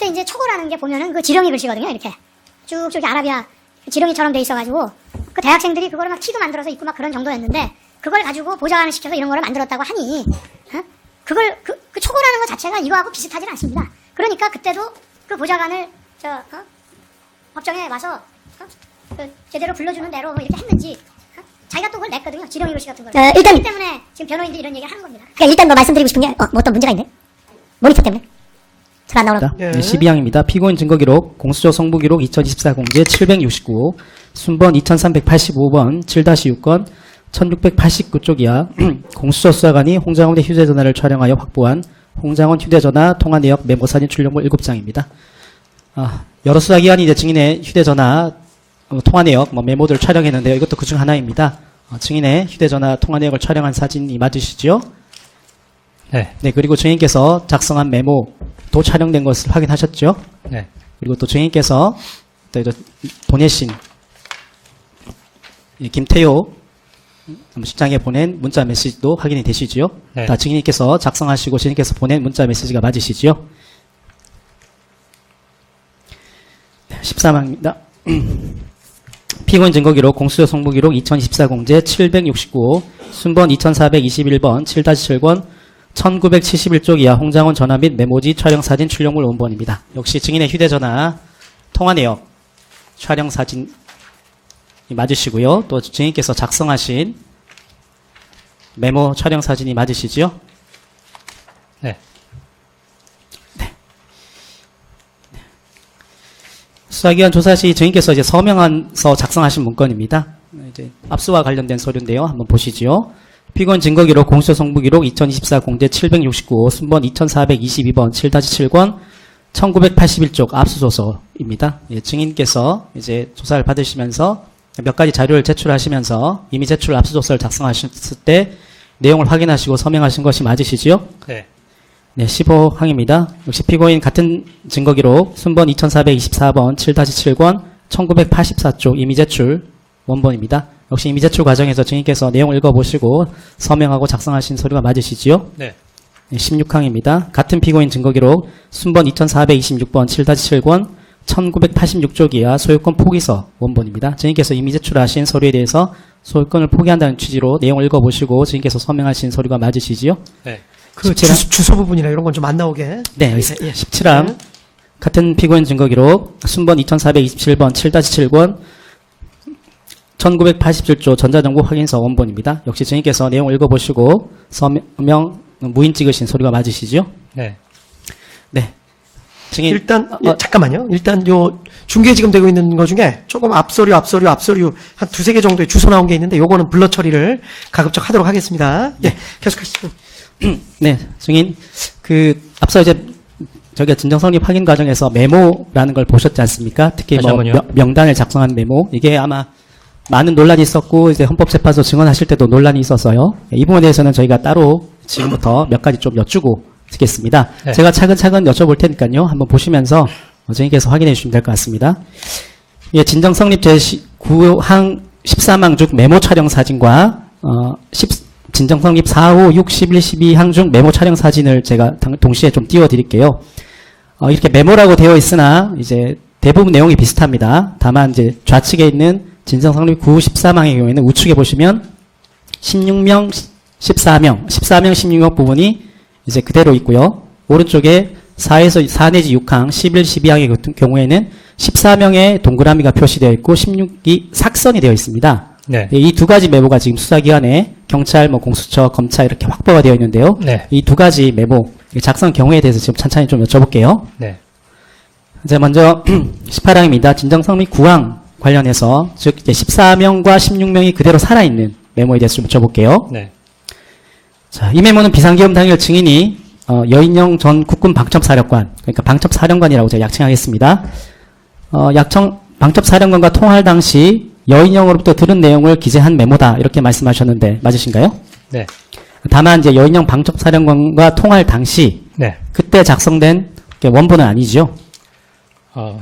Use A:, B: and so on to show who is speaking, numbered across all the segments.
A: 그때 이제 초고라는 게 보면은 그 지렁이 글씨거든요. 이렇게 쭉쭉 아라비아 지렁이처럼 돼 있어가지고 그 대학생들이 그거를 막 티도 만들어서 입고 막 그런 정도였는데 그걸 가지고 보좌관을 시켜서 이런 거를 만들었다고 하니 그걸 그 초고라는 것 자체가 이거하고 비슷하진 않습니다. 그러니까 그때도 그 보좌관을 법정에 와서 그 제대로 불러주는 대로 뭐 이렇게 했는지 자기가 또 그걸 냈거든요. 지렁이 글씨 같은 걸.
B: 일단
A: 그렇기 때문에 지금 변호인들이 이런 얘기를 하는 겁니다.
B: 그러니까 일단 뭐 말씀드리고 싶은 게 뭐 어떤 문제가 있네. 모니터 때문에 잘 안 나오나?
C: 네, 12항입니다. 피고인 증거기록, 공수처 성부기록 2024 공제 769, 순번 2385번 7-6건 1689쪽이야. 공수처 수사관이 홍장원의 휴대전화를 촬영하여 확보한 홍장원 휴대전화 통화 내역 메모사진 출력물 7장입니다. 여러 수사기관이 이제 증인의 휴대전화 통화 내역, 메모들을 촬영했는데요. 이것도 그중 하나입니다. 증인의 휴대전화 통화 내역을 촬영한 사진이 맞으시죠?
D: 네.
C: 네, 그리고 증인께서 작성한 메모도 촬영된 것을 확인하셨죠?
D: 네.
C: 그리고 또 증인께서 또 보내신 김태효 실장에 보낸 문자 메시지도 확인이 되시죠?
D: 네.
C: 다 증인께서 작성하시고 증인께서 보낸 문자 메시지가 맞으시죠? 13항입니다. 피고인 증거기록, 공수처 성부기록 2024 공제 769, 순번 2421번 7-7권 1971쪽 이하 홍장원 전화 및 메모지 촬영사진 출력물 원본입니다. 역시 증인의 휴대전화 통화 내역 촬영사진이 맞으시고요. 또 증인께서 작성하신 메모 촬영사진이 맞으시죠?
D: 네.
C: 수사기관 조사 시 증인께서 이제 서명안서 작성하신 문건입니다. 이제 압수와 관련된 서류인데요. 한번 보시죠. 피고인 증거기록, 공수처 성부기록 2024 공제 769, 순번 2422번 7-7권 1981쪽 압수조서입니다. 예, 증인께서 이제 조사를 받으시면서 몇 가지 자료를 제출하시면서 이미 제출 압수조서를 작성하셨을 때 내용을 확인하시고 서명하신 것이 맞으시죠?
D: 네.
C: 네, 15항입니다. 역시 피고인 같은 증거기록, 순번 2424번 7-7권 1984쪽 이미 제출 원본입니다. 역시 이미 제출 과정에서 증인께서 내용을 읽어보시고 서명하고 작성하신 서류가 맞으시지요?
D: 네.
C: 네, 16항입니다. 같은 피고인 증거기록, 순번 2426번 7-7권 1986쪽 이하 소유권 포기서 원본입니다. 증인께서 이미 제출하신 서류에 대해서 소유권을 포기한다는 취지로 내용을 읽어보시고 증인께서 서명하신 서류가 맞으시지요?
D: 네.
C: 그
E: 주소 부분이나 이런 건 좀 안 나오게.
C: 네, 여기 있습니다.
E: 예.
C: 17항. 같은 피고인 증거기록, 순번 2427번 7-7권 1987조 전자정보 확인서 원본입니다. 역시 증인께서 내용을 읽어보시고 서명 무인 찍으신 서류가 맞으시죠?
D: 네.
C: 네. 증인
E: 일단 잠깐만요. 일단 요 중계 지금 되고 있는 거 중에 조금 앞서류 한 두세 개 정도의 주소 나온 게 있는데 요거는 블러 처리를 가급적 하도록 하겠습니다. 예, 계속하시죠.
C: 네, 증인 앞서 이제 저희가 진정성립 확인 과정에서 메모라는 걸 보셨지 않습니까? 특히
D: 다시 한번요.
C: 명단을 작성한 메모, 이게 아마 많은 논란이 있었고 이제 헌법재판소 증언하실 때도 논란이 있어서요. 이 부분에 대해서는 저희가 따로 지금부터 몇 가지 좀 여쭈고 있겠습니다.
D: 네.
C: 제가 차근차근 여쭤볼 테니까요. 한번 보시면서 증인께서 확인해 주시면 될 것 같습니다. 예, 진정성립 제9항 13항 중 메모 촬영 사진과 진정성립 4, 5, 6, 11, 12항 중 메모 촬영 사진을 제가 동시에 좀 띄워드릴게요. 이렇게 메모라고 되어 있으나 이제 대부분 내용이 비슷합니다. 다만 이제 좌측에 있는 진정성립 9, 13항의 경우에는 우측에 보시면 16명, 14명, 16명 부분이 이제 그대로 있고요. 오른쪽에 4 내지 6항, 11, 12항의 같은 경우에는 14명의 동그라미가 표시되어 있고 16이 삭선이 되어 있습니다.
D: 네.
C: 이 두 가지 메모가 지금 수사기관에 경찰, 공수처, 검찰 이렇게 확보가 되어 있는데요.
D: 네.
C: 이 두 가지 메모 작성 경우에 대해서 지금 찬찬히 좀 여쭤볼게요.
D: 네.
C: 이제 먼저 18항입니다. 진정성립 9항 관련해서 즉 이제 14명과 16명이 그대로 살아있는 메모에 대해서 좀 여쭤볼게요.
D: 네.
C: 자, 이 메모는 비상계엄 당일 증인이 여인영 전 국군 방첩사령관, 그러니까 방첩사령관이라고 제가 약칭하겠습니다. 방첩사령관과 통화할 당시 여인영으로부터 들은 내용을 기재한 메모다 이렇게 말씀하셨는데 맞으신가요?
D: 네.
C: 다만 이제 여인영 방첩사령관과 통화할 당시
D: 네.
C: 그때 작성된 원본은 아니죠?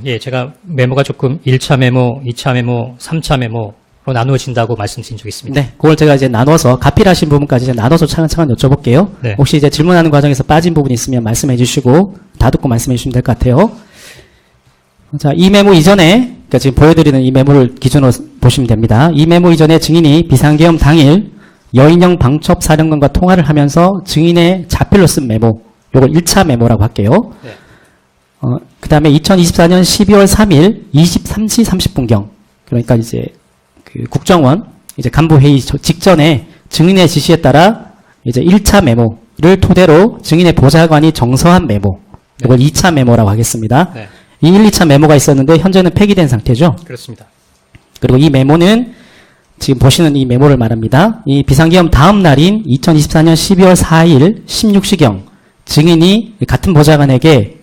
D: 예, 제가 메모가 조금 1차 메모, 2차 메모, 3차 메모로 나누어진다고 말씀드린 적이 있습니다.
C: 네, 그걸 제가 이제 나눠서 가필하신 부분까지 이제 나눠서 차근차근 여쭤볼게요.
D: 네.
C: 혹시 이제 질문하는 과정에서 빠진 부분이 있으면 말씀해 주시고 다 듣고 말씀해 주시면 될 것 같아요. 자, 이 메모 이전에, 그러니까 지금 보여드리는 이 메모를 기준으로 보시면 됩니다. 이 메모 이전에 증인이 비상계엄 당일 여인영 방첩사령관과 통화를 하면서 증인의 자필로 쓴 메모, 요걸 1차 메모라고 할게요.
D: 네.
C: 그 다음에 2024년 12월 3일 23시 30분경, 그러니까 이제 그 국정원 이제 간부회의 직전에 증인의 지시에 따라 이제 1차 메모를 토대로 증인의 보좌관이 정서한 메모, 이걸 2차 메모라고 하겠습니다.
D: 네.
C: 이 1, 2차 메모가 있었는데 현재는 폐기된 상태죠.
D: 그렇습니다.
C: 그리고 이 메모는 지금 보시는 이 메모를 말합니다. 이 비상계엄 다음 날인 2024년 12월 4일 16시경 증인이 같은 보좌관에게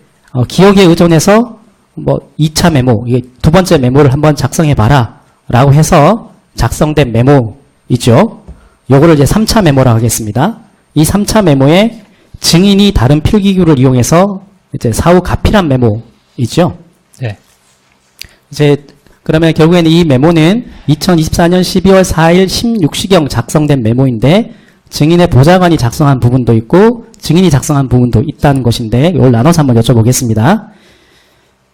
C: 기억에 의존해서 뭐 2차 메모, 이게 두 번째 메모를 한번 작성해봐라 라고 해서 작성된 메모이죠. 요거를 이제 3차 메모라고 하겠습니다. 이 3차 메모에 증인이 다른 필기구를 이용해서 이제 사후 가필한 메모이죠.
D: 네.
C: 이제 그러면 결국에는 이 메모는 2024년 12월 4일 16시경 작성된 메모인데 증인의 보좌관이 작성한 부분도 있고 증인이 작성한 부분도 있다는 것인데 이걸 나눠서 한번 여쭤보겠습니다.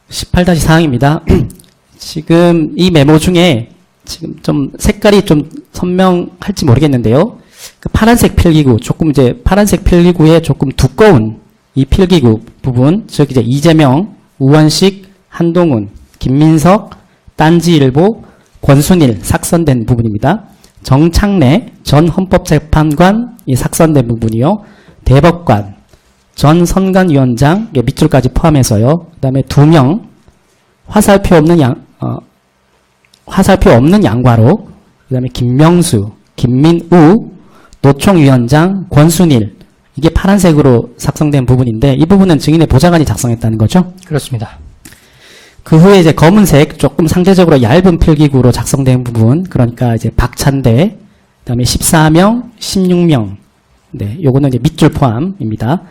C: 18-4항입니다. 지금 이 메모 중에 지금 좀 색깔이 좀 선명할지 모르겠는데요. 그 파란색 필기구, 조금 이제 파란색 필기구에 조금 두꺼운 이 필기구 부분, 즉 이제 이재명, 우원식, 한동훈, 김민석, 딴지일보, 권순일 삭선된 부분입니다. 정창래 전 헌법재판관이 삭선된 부분이요. 대법관, 전 선관위원장 밑줄까지 포함해서요. 그다음에 2명 화살표 없는 양과로, 그다음에 김명수, 김민우, 노총위원장, 권순일, 이게 파란색으로 작성된 부분인데 이 부분은 증인의 보좌관이 작성했다는 거죠.
D: 그렇습니다.
C: 그 후에 이제 검은색 조금 상대적으로 얇은 필기구로 작성된 부분, 그러니까 이제 박찬대, 그다음에 14명, 16명, 네, 요거는 이제 밑줄 포함입니다.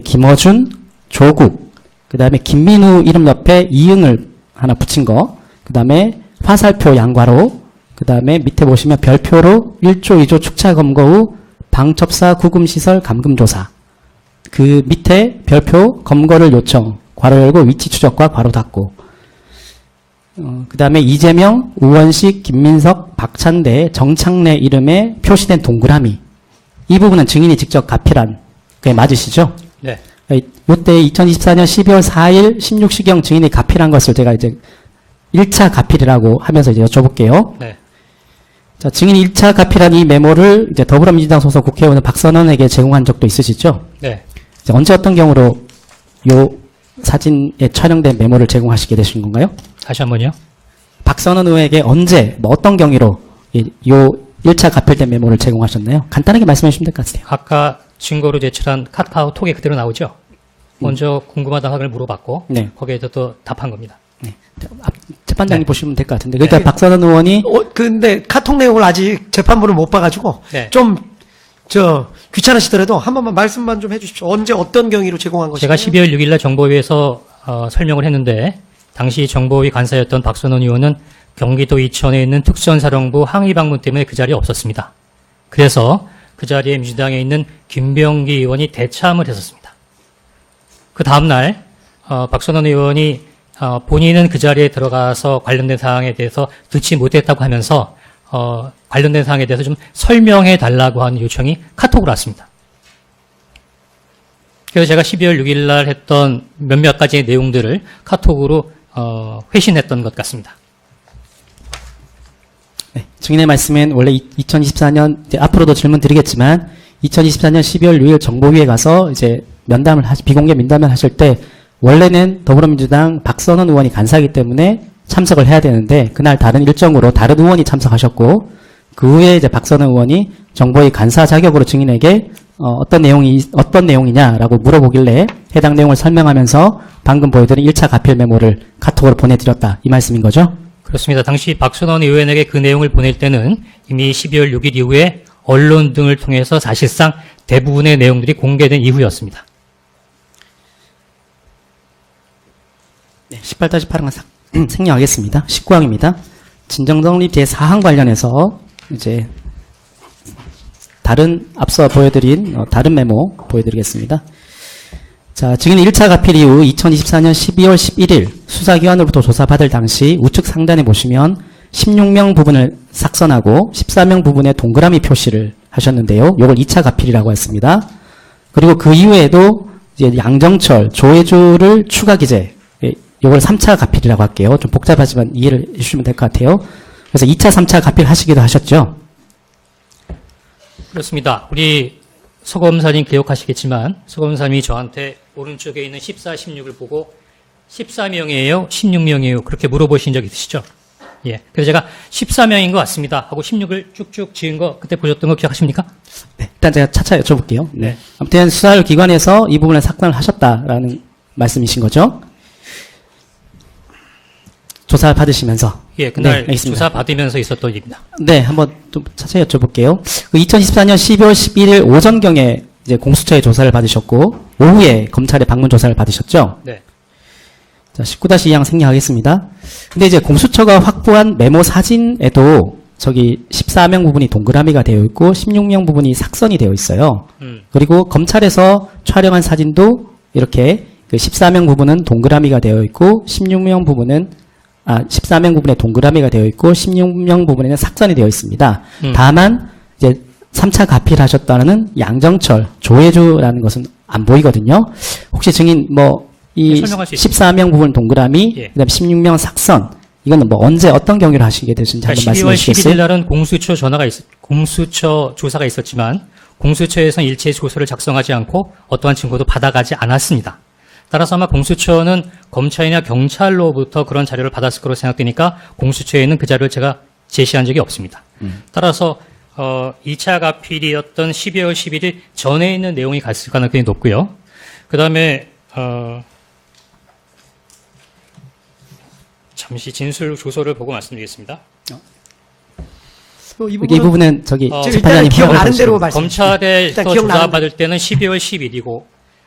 C: 김어준, 조국, 그다음에 김민우 이름 옆에 이응을 하나 붙인 거, 그다음에 화살표 양과로, 그다음에 밑에 보시면 별표로 1조, 2조 축차 검거 후 방첩사 구금시설 감금조사, 그 밑에 별표 검거를 요청, 괄호 열고 위치 추적과 괄호 닫고, 그 다음에 이재명, 우원식, 김민석, 박찬대, 정창래 이름에 표시된 동그라미, 이 부분은 증인이 직접 가필한, 그게 맞으시죠?
D: 네.
C: 요때 2024년 12월 4일 16시경 증인이 가필한 것을 제가 이제 1차 가필이라고 하면서 이제 여쭤볼게요.
D: 네.
C: 자, 증인이 1차 가필한 이 메모를 이제 더불어민주당 소속 국회의원 박선원에게 제공한 적도 있으시죠?
D: 네.
C: 이제 언제 어떤 경우로 요 사진에 촬영된 메모를 제공하시게 되신 건가요?
D: 다시 한번요.
C: 박선원 의원에게 언제, 뭐 어떤 경위로 요 1차 가필된 메모를 제공하셨나요? 간단하게 말씀해 주시면 될 것 같아요.
D: 아까 증거로 제출한 카카오톡에 그대로 나오죠? 먼저 궁금하다는 확인을 물어봤고
C: 네.
D: 거기에 또 답한 겁니다.
C: 네. 재판장님
D: 네.
C: 보시면 될 것 같은데. 일단 박선원 의원이
E: 근데 카톡 내용을 아직 재판부를 못 봐가지고
D: 네.
E: 좀 귀찮으시더라도 한 번만 말씀만 좀 해주십시오. 언제 어떤 경위로 제공한 것인가요?
D: 제가 12월 6일 날 정보위에서 설명을 했는데 당시 정보위 간사였던 박선원 의원은 경기도 이천에 있는 특전사령부 항의 방문 때문에 그 자리에 없었습니다. 그래서 그 자리에 민주당에 있는 김병기 의원이 대참을 했었습니다. 그 다음날 박선원 의원이 본인은 그 자리에 들어가서 관련된 사항에 대해서 듣지 못했다고 하면서 관련된 사항에 대해서 좀 설명해 달라고 하는 요청이 카톡으로 왔습니다. 그래서 제가 12월 6일 날 했던 몇몇 가지의 내용들을 카톡으로 회신했던 것 같습니다.
C: 네, 증인의 말씀은 원래 2024년 이제 앞으로도 질문 드리겠지만 2024년 12월 6일 정보위에 가서 이제 비공개 면담을 하실 때 원래는 더불어민주당 박선원 의원이 간사이기 때문에 참석을 해야 되는데 그날 다른 일정으로 다른 의원이 참석하셨고 그 후에 이제 박선원 의원이 정보위 간사 자격으로 증인에게 어떤 내용이냐라고 물어보길래 해당 내용을 설명하면서 방금 보여드린 1차 가필 메모를 카톡으로 보내드렸다 이 말씀인 거죠?
D: 그렇습니다. 당시 박선원 의원에게 그 내용을 보낼 때는 이미 12월 6일 이후에 언론 등을 통해서 사실상 대부분의 내용들이 공개된 이후였습니다.
C: 네, 18-8항 생략하겠습니다. 19항입니다. 진정성립 제4항 관련해서 이제 앞서 보여드린 다른 메모 보여드리겠습니다. 자, 증인 1차 가필 이후 2024년 12월 11일 수사기관으로부터 조사받을 당시 우측 상단에 보시면 16명 부분을 삭선하고 14명 부분에 동그라미 표시를 하셨는데요. 이걸 2차 가필이라고 했습니다. 그리고 그 이후에도 이제 양정철, 조혜주를 추가 기재, 이걸 3차 가필이라고 할게요. 좀 복잡하지만 이해를 해주시면 될 것 같아요. 그래서 2차, 3차 가필 하시기도 하셨죠.
D: 그렇습니다. 우리 서 검사님 기억하시겠지만 서 검사님이 저한테 오른쪽에 있는 14, 16을 보고 14명이에요? 16명이에요? 그렇게 물어보신 적 있으시죠? 예. 그래서 제가 14명인 것 같습니다 하고 16을 쭉쭉 지은 거 그때 보셨던 거 기억하십니까?
C: 네, 일단 제가 차차 여쭤볼게요.
D: 네.
C: 아무튼 수사기관에서 이 부분을 삭감을 하셨다라는 말씀이신 거죠? 조사 받으시면서.
D: 예, 그날
C: 네, 알겠습니다.
D: 조사 받으면서 있었던 일입니다.
C: 네, 한번 좀 차차히 여쭤볼게요. 2014년 12월 11일 오전경에 이제 공수처에 조사를 받으셨고, 오후에 검찰에 방문 조사를 받으셨죠?
D: 네.
C: 자, 19-2항 생략하겠습니다. 근데 이제 공수처가 확보한 메모 사진에도 저기 14명 부분이 동그라미가 되어 있고 16명 부분이 삭선이 되어 있어요. 그리고 검찰에서 촬영한 사진도 이렇게 그 14명 부분은 동그라미가 되어 있고 14명 부분에 동그라미가 되어 있고 16명 부분에는 삭선이 되어 있습니다. 다만 이제 3차 가필하셨다는 양정철, 조혜주라는 것은 안 보이거든요. 혹시 증인 이
D: 설명할 수 있습니다.
C: 14명 부분 동그라미,
D: 예.
C: 그다음 16명 삭선, 이거는 언제 어떤 경위를 하시게 되신지 한번 말씀해
D: 12월 11일
C: 주시겠어요?
D: 날은 공수처 조사가 있었지만 공수처에서는 일체 조서를 작성하지 않고 어떠한 증거도 받아가지 않았습니다. 따라서 아마 공수처는 검찰이나 경찰로부터 그런 자료를 받았을 거로 생각되니까 공수처에는 그 자료를 제가 제시한 적이 없습니다. 따라서 2차 가필이었던 12월 11일 전에 있는 내용이 갔을 가능성이 높고요. 그 다음에 잠시 진술 조서를 보고 말씀드리겠습니다.
E: 이
C: 이 부분은 저기
D: 일단은
C: 재판장님
E: 기억
C: 허락을
E: 나는
C: 해주시면
E: 대로 말씀.
D: 검찰에서
E: 일단 기억나는
D: 조사받을 때는 12월 10일이고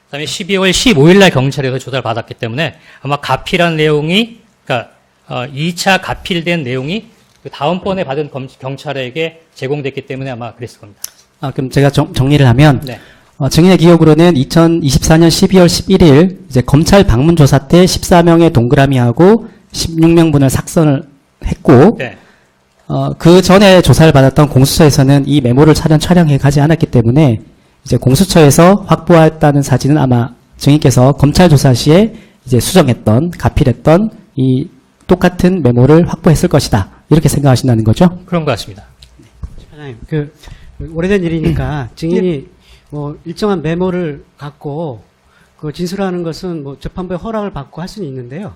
D: 그다음에 12월 15일 날 경찰에서 조사를 받았기 때문에 아마 가필한 내용이 그러니까 2차 가필된 내용이 그 다음번에 받은 경찰에게 제공됐기 때문에 아마 그랬을 겁니다.
C: 그럼 제가 정리를 하면
D: 네.
C: 증인의 기억으로는 2024년 12월 11일 이제 검찰 방문 조사 때 14명의 동그라미하고 16명 분을 삭선을 했고
D: 네.
C: 그 전에 조사를 받았던 공수처에서는 이 메모를 촬영해 가지 않았기 때문에 이제 공수처에서 확보했다는 사진은 아마 증인께서 검찰 조사 시에 이제 수정했던, 가필했던 이 똑같은 메모를 확보했을 것이다. 이렇게 생각하신다는 거죠?
D: 그런 것 같습니다.
F: 사장님, 오래된 일이니까 증인이 일정한 메모를 갖고 그 진술하는 것은 재판부의 허락을 받고 할 수는 있는데요.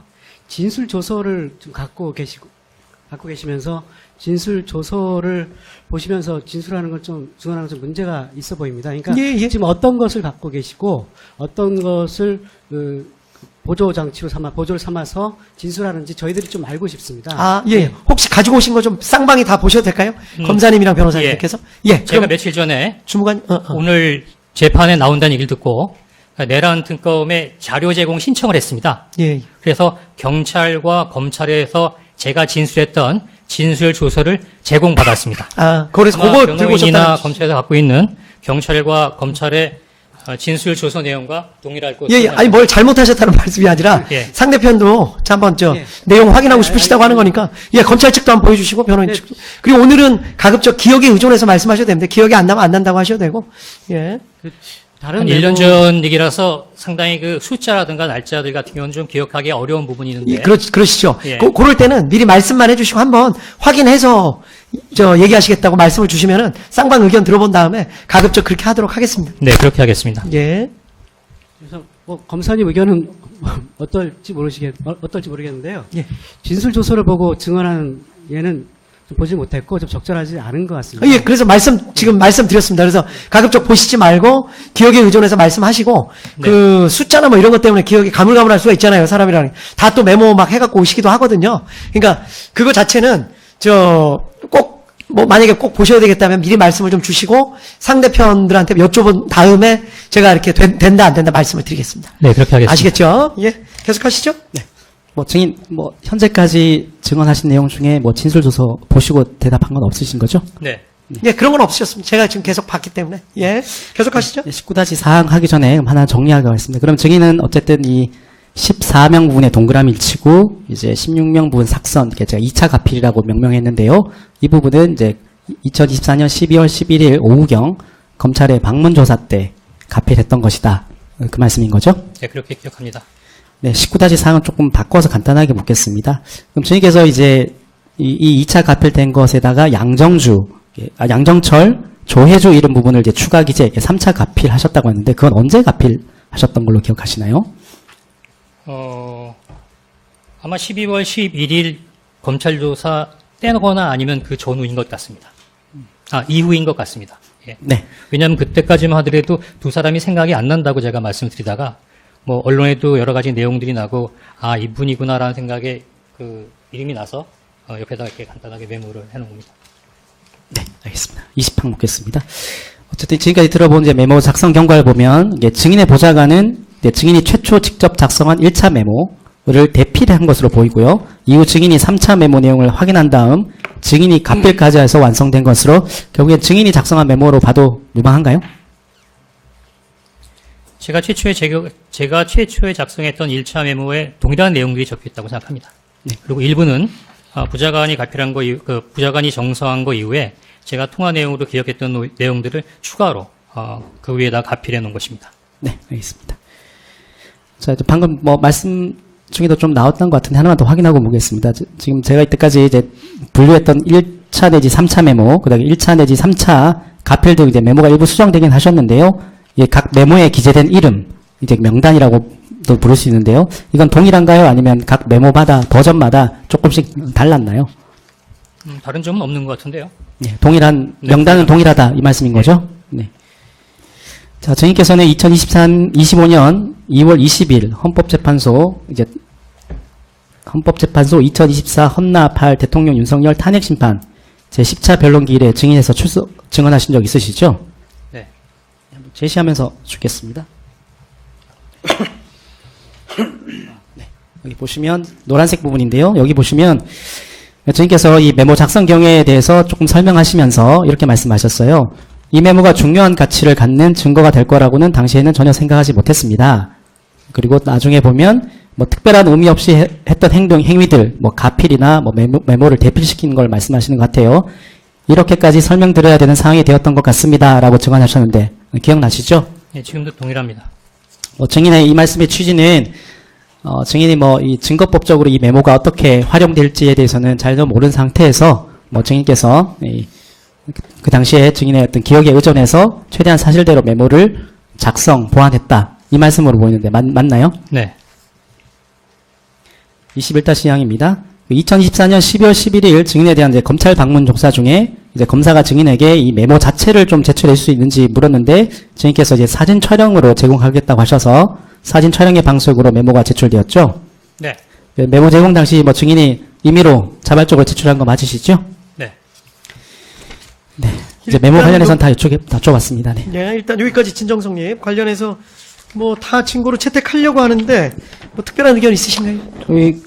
F: 진술 조서를 좀 갖고 계시면서 진술 조서를 보시면서 진술하는 건 좀 문제가 있어 보입니다. 그러니까 지금 어떤 것을 갖고 계시고 어떤 것을 보조 장치로 보조를 삼아서 진술하는지 저희들이 좀 알고 싶습니다.
E: 혹시 가지고 오신 거 좀 쌍방이 다 보셔도 될까요? 검사님이랑 변호사님께서.
D: 제가
E: 그럼
D: 며칠 전에
E: 주무관,
D: 오늘 재판에 나온다는 얘기를 듣고 내란 특검에 자료 제공 신청을 했습니다. 그래서 경찰과 검찰에서 제가 진술했던 진술 조서를 제공받았습니다.
E: 그래서 그거 들고
D: 변호인이나
E: 오셨다는.
D: 검찰에서 갖고 있는 경찰과 검찰의 진술 조서 내용과 동일할 것으로.
E: 아니 뭘 잘못하셨다는 말씀이 아니라 상대편도 한번 내용 확인하고 싶으시다고 하는 거니까 검찰 측도 한번 보여주시고 변호인 측도. 그리고 오늘은 가급적 기억에 의존해서 말씀하셔도 됩니다. 기억이 안 나면 안 난다고 하셔도 되고.
F: 다른
D: 한 1년 전 얘기라서 상당히 그 숫자라든가 날짜들 같은 경우는 좀 기억하기 어려운 부분이 있는데.
E: 그러시죠.
D: 예.
E: 그럴 때는 미리 말씀만 해주시고 한번 확인해서 얘기하시겠다고 말씀을 주시면은 쌍방 의견 들어본 다음에 가급적 그렇게 하도록 하겠습니다.
D: 네, 그렇게 하겠습니다.
E: 예.
F: 그래서 검사님 의견은 어떨지 모르겠는데요. 진술 조서를 보고 증언하는 얘는 좀 보지 못했고 좀 적절하지 않은 것 같습니다.
E: 그래서 지금 말씀드렸습니다. 그래서 가급적 보시지 말고 기억에 의존해서 말씀하시고 그 숫자나 이런 것 때문에 기억이 가물가물할 수가 있잖아요. 사람이랑 다 또 메모 막 해갖고 오시기도 하거든요. 그러니까 그거 자체는 만약에 꼭 보셔야 되겠다면 미리 말씀을 좀 주시고 상대편들한테 여쭤본 다음에 제가 이렇게 된다 안 된다 말씀을 드리겠습니다.
D: 네, 그렇게 하겠습니다.
E: 아시겠죠? 계속하시죠. 네.
C: 증인 현재까지 증언하신 내용 중에 진술 조서 보시고 대답한 건 없으신 거죠?
D: 네.
E: 그런 건 없으셨습니다. 제가 지금 계속 봤기 때문에. 계속하시죠.
C: 19-4항 하기 전에 하나 정리하고 가겠습니다. 그럼 증인은 어쨌든 이 14명 부분에 동그라미를 치고 이제 16명 부분 삭선, 이게 제가 2차 가필이라고 명명했는데요. 이 부분은 이제 2024년 12월 11일 오후경 검찰의 방문 조사 때 가필했던 것이다. 그 말씀인 거죠?
D: 네, 그렇게 기억합니다.
C: 네, 19다시 사항은 조금 바꿔서 간단하게 묻겠습니다. 그럼 저희께서 이제 이 2차 가필된 것에다가 양정철, 조혜주 이런 부분을 이제 추가 기재 3차 가필하셨다고 했는데 그건 언제 가필하셨던 걸로 기억하시나요?
D: 아마 12월 11일 검찰 조사 때거나 아니면 그 전후인 것 같습니다. 이후인 것 같습니다. 예.
C: 네.
D: 왜냐하면 그때까지만 하더라도 두 사람이 생각이 안 난다고 제가 말씀드리다가 뭐 언론에도 여러 가지 내용들이 나고 이분이구나라는 생각에 그 이름이 나서 옆에다가 이렇게 간단하게 메모를 해놓은 겁니다.
C: 네, 알겠습니다. 20항 묻겠습니다. 어쨌든 지금까지 들어본 이제 메모 작성 경과를 보면 이게 증인의 보좌관은 이제 증인이 최초 직접 작성한 1차 메모를 대필한 것으로 보이고요. 이후 증인이 3차 메모 내용을 확인한 다음 증인이 가필까지 해서 완성된 것으로 결국엔 증인이 작성한 메모로 봐도 무방한가요?
D: 제가 최초에 작성했던 1차 메모에 동일한 내용들이 적혀있다고 생각합니다.
C: 네.
D: 그리고 일부는 부자관이 가필한 거 부자관이 정서한 거 이후에 제가 통화 내용으로 기억했던 내용들을 추가로 그 위에다 가필해 놓은 것입니다.
C: 네, 알겠습니다. 자, 이제 방금 뭐 말씀 중에도 좀 나왔던 것 같은데 하나만 더 확인하고 보겠습니다. 지금 제가 이때까지 이제 분류했던 1차 내지 3차 메모, 그 다음에 1차 내지 3차 가필도 이제 메모가 일부 수정되긴 하셨는데요. 예, 각 메모에 기재된 이름, 이제 명단이라고도 부를 수 있는데요. 이건 동일한가요? 아니면 각 메모마다, 버전마다 조금씩 달랐나요?
D: 다른 점은 없는 것 같은데요.
C: 네, 동일한, 명단은 동일하다, 이 말씀인 거죠? 네. 자, 저희께서는 2025년 2월 20일 헌법재판소 2024 헌납할 대통령 윤석열 탄핵심판 제10차 변론기일에 증인해서 증언하신 적 있으시죠?
D: 네.
C: 제시하면서 주겠습니다. 네, 여기 보시면 노란색 부분인데요. 여기 보시면 저희께서 이 메모 작성 경위에 대해서 조금 설명하시면서 이렇게 말씀하셨어요. 이 메모가 중요한 가치를 갖는 증거가 될 거라고는 당시에는 전혀 생각하지 못했습니다. 그리고 나중에 보면 뭐 특별한 의미 없이 했던 행위들, 뭐 가필이나 뭐 메모를 대필시키는 걸 말씀하시는 것 같아요. 이렇게까지 설명드려야 되는 상황이 되었던 것 같습니다라고 증언하셨는데 기억나시죠?
D: 네, 지금도 동일합니다.
C: 증인의 이 말씀의 취지는 증인이 뭐 이 증거법적으로 이 메모가 어떻게 활용될지에 대해서는 전혀 모르는 상태에서 뭐 증인께서 그 당시에 증인의 어떤 기억에 의존해서 최대한 사실대로 메모를 보완했다. 이 말씀으로 보이는데 맞나요?
D: 네.
C: 21-2항입니다. 2024년 12월 11일 증인에 대한 이제 검찰 방문 조사 중에 이제 검사가 증인에게 이 메모 자체를 좀 제출할 수 있는지 물었는데 증인께서 이제 사진 촬영으로 제공하겠다고 하셔서 사진 촬영의 방식으로 메모가 제출되었죠.
D: 네.
C: 메모 제공 당시 뭐 증인이 임의로 자발적으로 제출한 거 맞으시죠?
D: 네.
C: 네. 이제 메모 관련해서는 다 여쭤봤습니다. 네.
E: 네, 일단 여기까지 진정성님 관련해서 뭐 다 증거로 채택하려고 하는데 뭐 특별한 의견 있으신가요?
G: 저희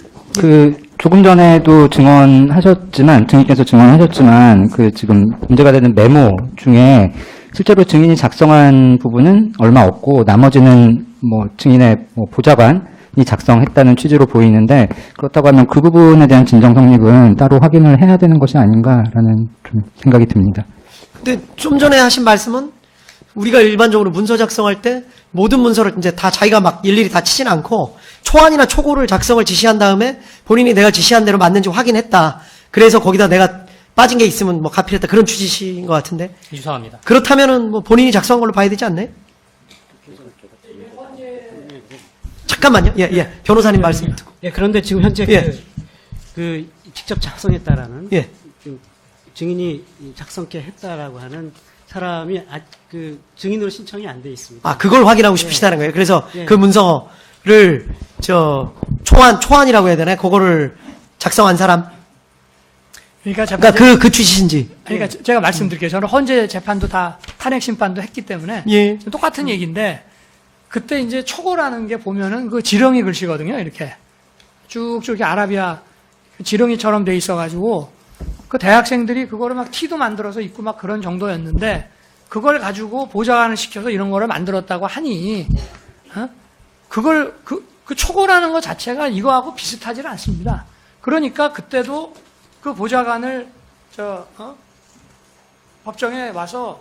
G: 조금 전에도 증인께서 증언하셨지만 지금 문제가 되는 메모 중에 실제로 증인이 작성한 부분은 얼마 없고 나머지는 뭐 증인의 보좌관이 작성했다는 취지로 보이는데 그렇다고 하면 그 부분에 대한 진정 성립은 따로 확인을 해야 되는 것이 아닌가라는 좀 생각이 듭니다.
E: 근데 좀 전에 하신 말씀은 우리가 일반적으로 문서 작성할 때 모든 문서를 이제 다 자기가 막 일일이 다 치진 않고 초안이나 초고를 작성을 지시한 다음에 본인이 내가 지시한 대로 맞는지 확인했다. 그래서 거기다 내가 빠진 게 있으면 뭐 가필했다. 그런 취지신 것 같은데.
D: 유사합니다.
E: 그렇다면은 뭐 본인이 작성한 걸로 봐야 되지 않나요? 잠깐만요. 예. 변호사님 말씀 듣고.
F: 예, 그런데 지금 현재
E: 예.
F: 직접 작성했다라는
E: 예.
F: 증인이 작성케 했다라고 하는 사람이 증인으로 신청이 안 돼 있습니다.
E: 아, 그걸 확인하고 싶으시다는 거예요. 그래서
F: 예.
E: 그 문서를 초안이라고 해야 되나? 그거를 작성한 사람. 그러니까 그 취지신지.
H: 그러니까 제가 말씀드릴게요. 저는 헌재 재판도 다 탄핵 심판도 했기 때문에
E: 예.
H: 똑같은 얘기인데 그때 이제 초고라는 게 보면은 그 지렁이 글씨거든요. 이렇게 쭉쭉 이렇게 아라비아 지렁이처럼 돼 있어가지고 그 대학생들이 그거를 막 티도 만들어서 입고 막 그런 정도였는데 그걸 가지고 보좌관을 시켜서 이런 거를 만들었다고 하니 그걸 그 초고라는 것 자체가 이거하고 비슷하지는 않습니다. 그러니까 그때도 그 보좌관을 법정에 와서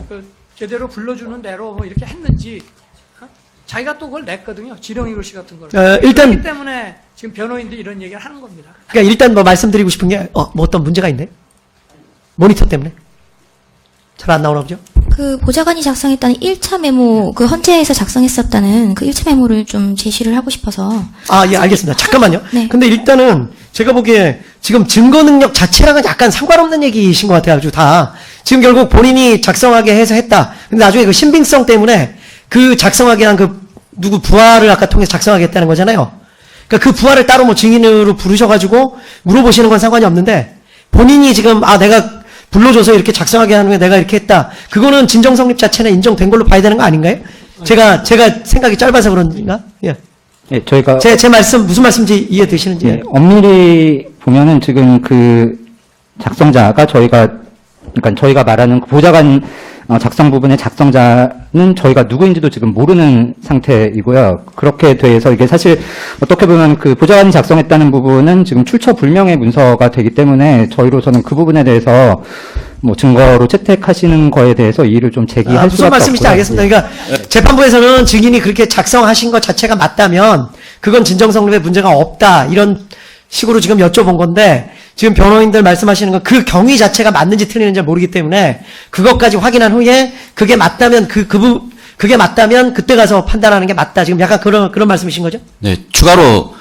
H: 그 제대로 불러주는 대로 뭐 이렇게 했는지 자기가 또 그걸 냈거든요. 지령이 글씨 같은 걸.
E: 일단
H: 그렇기 때문에 지금 변호인들이 이런 얘기를 하는 겁니다.
E: 그러니까 일단 뭐 말씀드리고 싶은 게 뭐 어떤 문제가 있네? 모니터 때문에 잘 안 나오나 보죠?
I: 그 보좌관이 작성했다는 1차 메모, 그 헌재에서 작성했었다는 그 1차 메모를 좀 제시를 하고 싶어서.
E: 예, 알겠습니다. 잠깐만요.
I: 네.
E: 근데 일단은 제가 보기에 지금 증거 능력 자체랑은 약간 상관없는 얘기이신 것 같아요. 아주 다. 지금 결국 본인이 작성하게 해서 했다. 근데 나중에 그 신빙성 때문에 그 작성하게 한 그 누구 부하를 아까 통해서 작성하게 했다는 거잖아요. 그러니까 그 부하를 따로 뭐 증인으로 부르셔가지고 물어보시는 건 상관이 없는데 본인이 지금 내가 불러줘서 이렇게 작성하게 하는 게 내가 이렇게 했다. 그거는 진정성립 자체는 인정된 걸로 봐야 되는 거 아닌가요? 제가 생각이 짧아서 그런가? 예.
G: 예, 저희가
E: 제 말씀 무슨 말씀인지 이해되시는지.
G: 예, 엄밀히 보면은 지금 그 작성자가 그러니까 저희가 말하는 그 보좌관 작성 부분의 작성자는 저희가 누구인지도 지금 모르는 상태이고요. 그렇게 돼서 이게 사실 어떻게 보면 그 보좌관이 작성했다는 부분은 지금 출처 불명의 문서가 되기 때문에 저희로서는 그 부분에 대해서 뭐 증거로 채택하시는 거에 대해서 이의를 좀 제기할
E: 무슨
G: 수밖에
E: 말씀인지
G: 없고요.
E: 알겠습니다. 그러니까 재판부에서는 증인이 그렇게 작성하신 것 자체가 맞다면 그건 진정성립에 문제가 없다. 이런 식으로 지금 여쭤본 건데 지금 변호인들 말씀하시는 건 그 경위 자체가 맞는지 틀리는지 모르기 때문에 그것까지 확인한 후에 그게 맞다면 그게 맞다면 그때 가서 판단하는 게 맞다. 지금 약간 그런 말씀이신 거죠?
J: 네, 추가로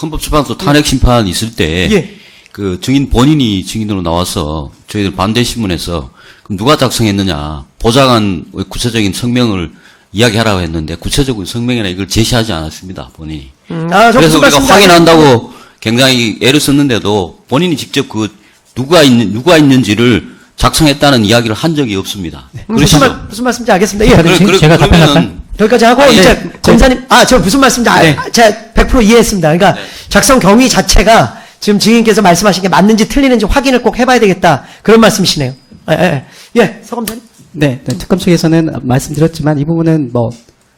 J: 헌법재판소 탄핵 심판 있을 때
E: 예.
J: 그 증인 본인이 증인으로 나와서 저희들 반대 신문에서 그럼 누가 작성했느냐 보좌관의 구체적인 성명을 이야기하라고 했는데 구체적인 성명이나 이걸 제시하지 않았습니다. 본인이.
E: 저
J: 그래서
E: 무슨
J: 우리가
E: 말씀인지
J: 확인한다고 굉장히 애를 썼는데도 본인이 직접 그 누가 있는지를 작성했다는 이야기를 한 적이 없습니다.
E: 무슨 말씀인지 알겠습니다. 예.
D: 제가 답변할까요?
J: 그러면
E: 여기까지 하고 이제 검사님 제가 무슨 말씀인지 제가 100% 이해했습니다. 그러니까 작성 경위 자체가 지금 증인께서 말씀하신 게 맞는지 틀리는지 확인을 꼭 해봐야 되겠다. 그런 말씀이시네요. 예, 서검사님.
C: 네, 특검 측에서는 말씀드렸지만 이 부분은 뭐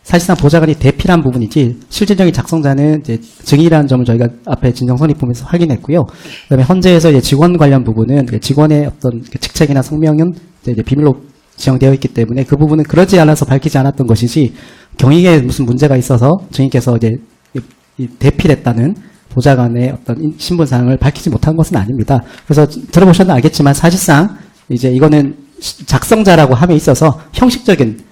C: 사실상 보좌관이 대필한 부분이지 실질적인 작성자는 이제 증인이라는 점을 저희가 앞에 진정성립 보면서 확인했고요. 그다음에 헌재에서 이제 직원 관련 부분은 직원의 어떤 직책이나 성명은 이제 비밀로 지정되어 있기 때문에 그 부분은 그러지 않아서 밝히지 않았던 것이지 경위에 무슨 문제가 있어서 증인께서 이제 대필했다는 보좌관의 어떤 신분사항을 밝히지 못한 것은 아닙니다. 그래서 들어보셔도 알겠지만 사실상 이제 이거는 작성자라고 함에 있어서 형식적인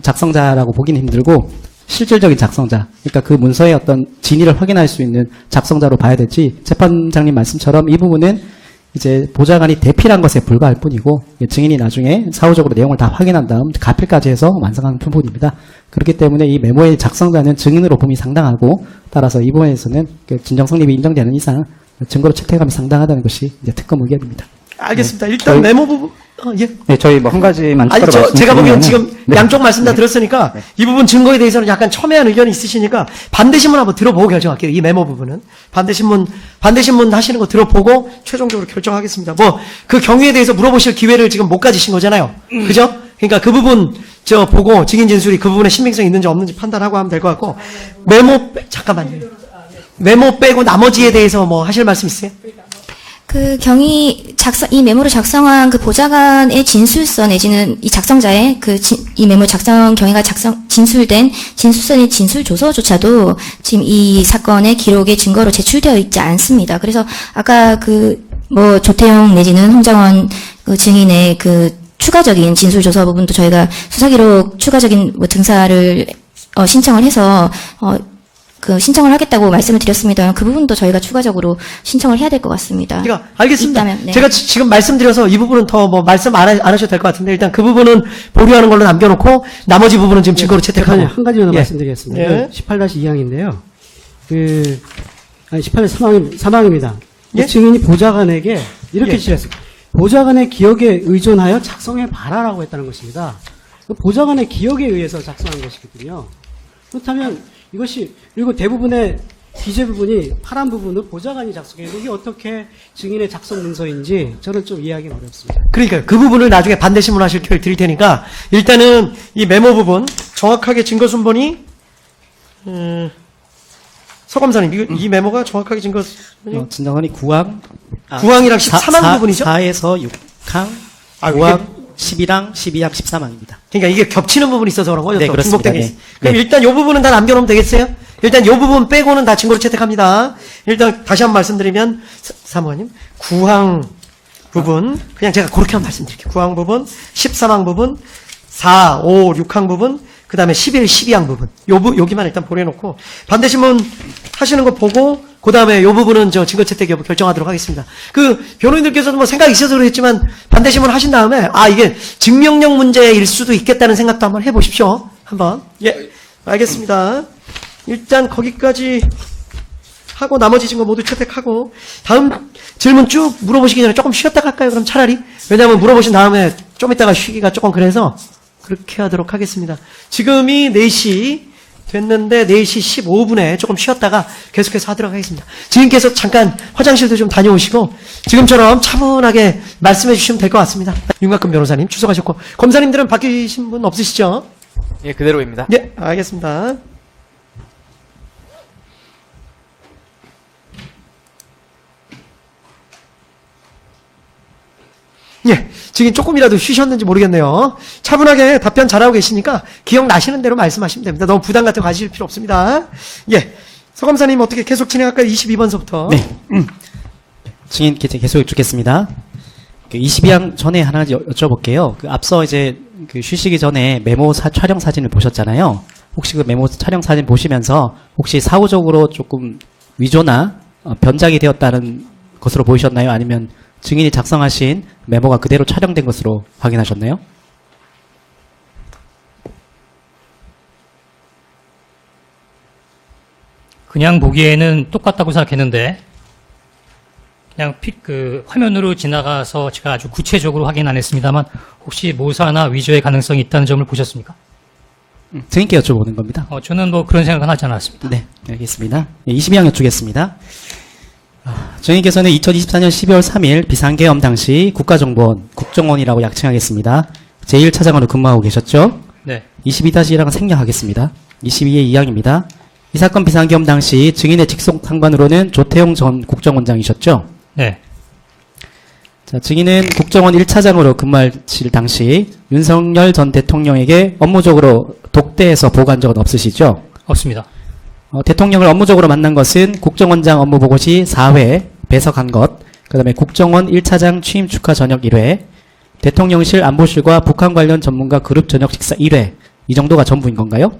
C: 작성자라고 보기는 힘들고 실질적인 작성자, 그러니까 그 문서의 어떤 진위를 확인할 수 있는 작성자로 봐야 되지 재판장님 말씀처럼 이 부분은 이제 보좌관이 대필한 것에 불과할 뿐이고 증인이 나중에 사후적으로 내용을 다 확인한 다음 가필까지 해서 완성하는 부분입니다. 그렇기 때문에 이 메모의 작성자는 증인으로 봄이 상당하고 따라서 이 부분에서는 진정성립이 인정되는 이상 증거로 채택감이 상당하다는 것이 이제 특검 의견입니다.
E: 알겠습니다. 일단 메모 부분. 예.
G: 네, 저희 뭐 한 가지만 추가로
E: 제가 보기엔
G: 말씀드리면은
E: 지금
G: 네.
E: 양쪽 말씀 다 들었으니까 이 부분 증거에 대해서는 약간 첨예한 의견이 있으시니까 반대 신문 한번 들어보고 결정할게요. 이 메모 부분은 반대 신문 하시는 거 들어보고 최종적으로 결정하겠습니다. 뭐 그 경위에 대해서 물어보실 기회를 지금 못 가지신 거잖아요. 그죠? 그러니까 그 부분 보고 증인 진술이 그 부분에 신빙성이 있는지 없는지 판단하고 하면 될 것 같고 잠깐만요. 메모 빼고 나머지에 대해서 뭐 하실 말씀 있어요?
I: 그 이 메모를 작성한 그 보좌관의 진술서 내지는 이 작성자의 이 메모 작성 경위가 진술된 진술서의 진술 조서조차도 지금 이 사건의 기록의 증거로 제출되어 있지 않습니다. 그래서 아까 뭐 조태용 내지는 홍장원 증인의 추가적인 진술 조서 부분도 저희가 수사기록 추가적인 뭐 등사를 신청을 해서 신청을 하겠다고 말씀을 드렸습니다. 그 부분도 저희가 추가적으로 신청을 해야 될 것 같습니다.
E: 그러니까 알겠습니다.
I: 있다면, 네.
E: 제가 지금 말씀드려서 이 부분은 더 뭐 말씀 안 하셔도 될 것 같은데 일단 그 부분은 보류하는 걸로 남겨놓고 나머지 부분은 지금 증거로 채택하고.
F: 한 가지만 더 말씀드리겠습니다.
E: 예.
F: 18-2항인데요. 18-3항입니다.
E: 예?
F: 증인이 보좌관에게 이렇게 지시했습니다. 보좌관의 기억에 의존하여 작성해 봐라라고 했다는 것입니다. 보좌관의 기억에 의해서 작성한 것이거든요. 그렇다면 그리고 대부분의 기재 부분이 파란 부분은 보좌관이 작성해요. 이게 어떻게 증인의 작성 문서인지 저는 좀 이해하기는 어렵습니다.
E: 그러니까 그 부분을 나중에 반대 신문하실 기회를 드릴 테니까 일단은 이 메모 부분 정확하게 증거 순번이 서검사님, 이 메모가 정확하게 증거,
C: 진정선이 9항,
E: 9항이랑 13항 부분이죠?
C: 4에서 6항,
E: 아,
C: 9항, 11항, 12항, 13항입니다.
E: 그러니까 이게 겹치는 부분이 있어서 그런 거죠?
C: 네,
E: 또
C: 그렇습니다.
E: 중복된 게.
C: 네.
E: 그럼
C: 네.
E: 일단 이 부분은 다 남겨놓으면 되겠어요? 일단 이 부분 빼고는 다 증거로 채택합니다. 일단 다시 한번 말씀드리면, 사무관님, 9항 부분, 그냥 제가 그렇게 한번 말씀드릴게요. 9항 부분, 13항 부분, 4, 5, 6항 부분, 그 다음에 11, 12항 부분. 여기만 일단 보내놓고, 반대신문 하시는 거 보고, 그 다음에 요 부분은 저 증거채택 여부 결정하도록 하겠습니다. 그 변호인들께서도 뭐 생각이 있어서 그랬지만, 반대신문 하신 다음에, 아, 이게 증명력 문제일 수도 있겠다는 생각도 한번 해보십시오. 한번. 예. 알겠습니다. 일단 거기까지 하고, 나머지 증거 모두 채택하고, 다음 질문 쭉 물어보시기 전에 조금 쉬었다 갈까요? 그럼 차라리? 왜냐하면 물어보신 다음에 좀 이따가 쉬기가 조금 그래서, 그렇게 하도록 하겠습니다. 지금이 4시 됐는데 4시 15분에 조금 쉬었다가 계속해서 하도록 하겠습니다. 지금께서 잠깐 화장실도 좀 다녀오시고 지금처럼 차분하게 말씀해 주시면 될 것 같습니다. 윤곽근 변호사님 출석하셨고 검사님들은 바뀌신 분 없으시죠?
K: 예, 그대로입니다.
E: 예, 알겠습니다. 예, 지금 조금이라도 쉬셨는지 모르겠네요. 차분하게 답변 잘하고 계시니까 기억나시는 대로 말씀하시면 됩니다. 너무 부담 같은 거 가지실 필요 없습니다. 예, 서검사님 어떻게 계속 진행할까요? 22번서부터.
C: 네. 증인 계속 여쭙겠습니다. 22항 전에 하나 여쭤볼게요. 그 앞서 이제 그 쉬시기 전에 메모 촬영 사진을 보셨잖아요. 혹시 그 메모 촬영 사진 보시면서 혹시 사후적으로 조금 위조나 변작이 되었다는 것으로 보이셨나요? 아니면 증인이 작성하신 메모가 그대로 촬영된 것으로 확인하셨나요?
D: 그냥 보기에는 똑같다고 생각했는데 그냥 화면으로 지나가서 제가 아주 구체적으로 확인 안 했습니다만 혹시 모사나 위조의 가능성이 있다는 점을 보셨습니까?
C: 증인께 여쭤보는 겁니다.
D: 저는 뭐 그런 생각은 하지 않았습니다.
C: 네, 알겠습니다. 22항 여쭙겠습니다. 증인께서는 2024년 12월 3일 비상계엄 당시 국가정보원, 국정원이라고 약칭하겠습니다. 제1차장으로 근무하고 계셨죠?
D: 네.
C: 22-1항은 생략하겠습니다. 22의 2항입니다. 이 사건 비상계엄 당시 증인의 직속 상관으로는 조태용 전 국정원장이셨죠?
D: 네.
C: 자, 증인은 국정원 1차장으로 근무하실 당시 윤석열 전 대통령에게 업무적으로 독대해서 보고한 적은 없으시죠?
D: 없습니다.
C: 대통령을 업무적으로 만난 것은 국정원장 업무보고 시 4회 배석한 것, 그 다음에 국정원 1차장 취임 축하 저녁 1회, 대통령실 안보실과 북한 관련 전문가 그룹 저녁 식사 1회, 이 정도가 전부인 건가요?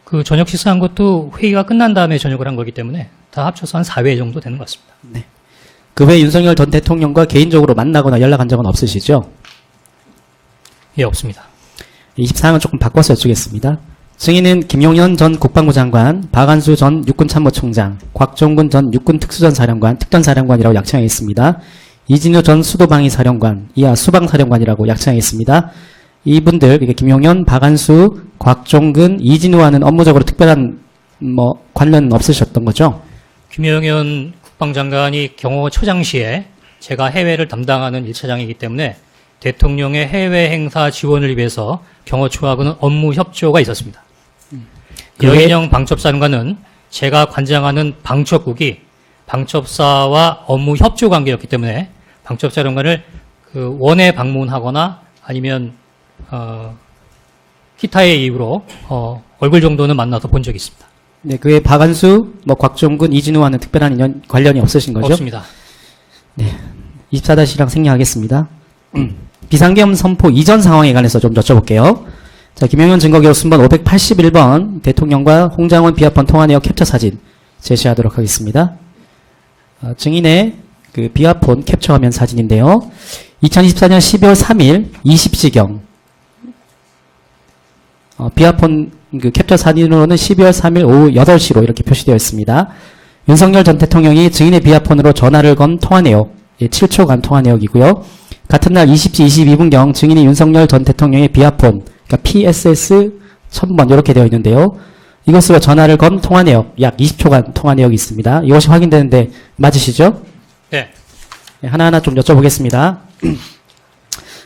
D: 그 저녁 식사한 것도 회의가 끝난 다음에 저녁을 한 거기 때문에 다 합쳐서 한 4회 정도 되는 것 같습니다.
C: 네. 그 외에 윤석열 전 대통령과 개인적으로 만나거나 연락한 적은 없으시죠?
D: 예, 없습니다.
C: 24항은 조금 바꿔서 여쭈겠습니다. 증인은 김용현 전 국방부 장관, 박안수 전 육군참모총장, 곽종근 전 육군특수전사령관, 특전사령관이라고 약칭하겠습니다. 이진우 전 수도방위사령관, 이하 수방사령관이라고 약칭하겠습니다. 이분들, 김용현, 박안수, 곽종근, 이진우와는 업무적으로 특별한 관련은 없으셨던 거죠?
D: 김영현 국방장관이 경호처장 시에 제가 해외를 담당하는 1차장이기 때문에 대통령의 해외 행사 지원을 위해서 경호처하고는 업무 협조가 있었습니다. 여인영 방첩사령관은 제가 관장하는 방첩국이 방첩사와 업무 협조 관계였기 때문에 방첩사령관을 그 원에 방문하거나 아니면 기타의 이유로 얼굴 정도는 만나서 본 적이 있습니다.
C: 네, 그 외에 박안수, 곽종근, 이진우와는 특별한 관련이 없으신 거죠?
D: 없습니다.
C: 네, 24-1항 생략하겠습니다. 비상계엄 선포 이전 상황에 관해서 좀 여쭤볼게요. 자, 김용현 증거기록 순번 581번 대통령과 홍장원 비아폰 통화 내역 캡처 사진 제시하도록 하겠습니다. 증인의 그 비아폰 캡처 화면 사진인데요. 2024년 12월 3일 20시경 비아폰 그 캡처 사진으로는 12월 3일 오후 8시로 이렇게 표시되어 있습니다. 윤석열 전 대통령이 증인의 비아폰으로 전화를 건 통화 내역, 7초간 통화 내역이고요. 같은 날 20시 22분경 증인이 윤석열 전 대통령의 비아폰, 그러니까 PSS 1000번 이렇게 되어 있는데요. 이것으로 전화를 건 통화 내역, 약 20초간 통화 내역이 있습니다. 이것이 확인되는데 맞으시죠?
D: 네.
C: 하나하나 좀 여쭤보겠습니다.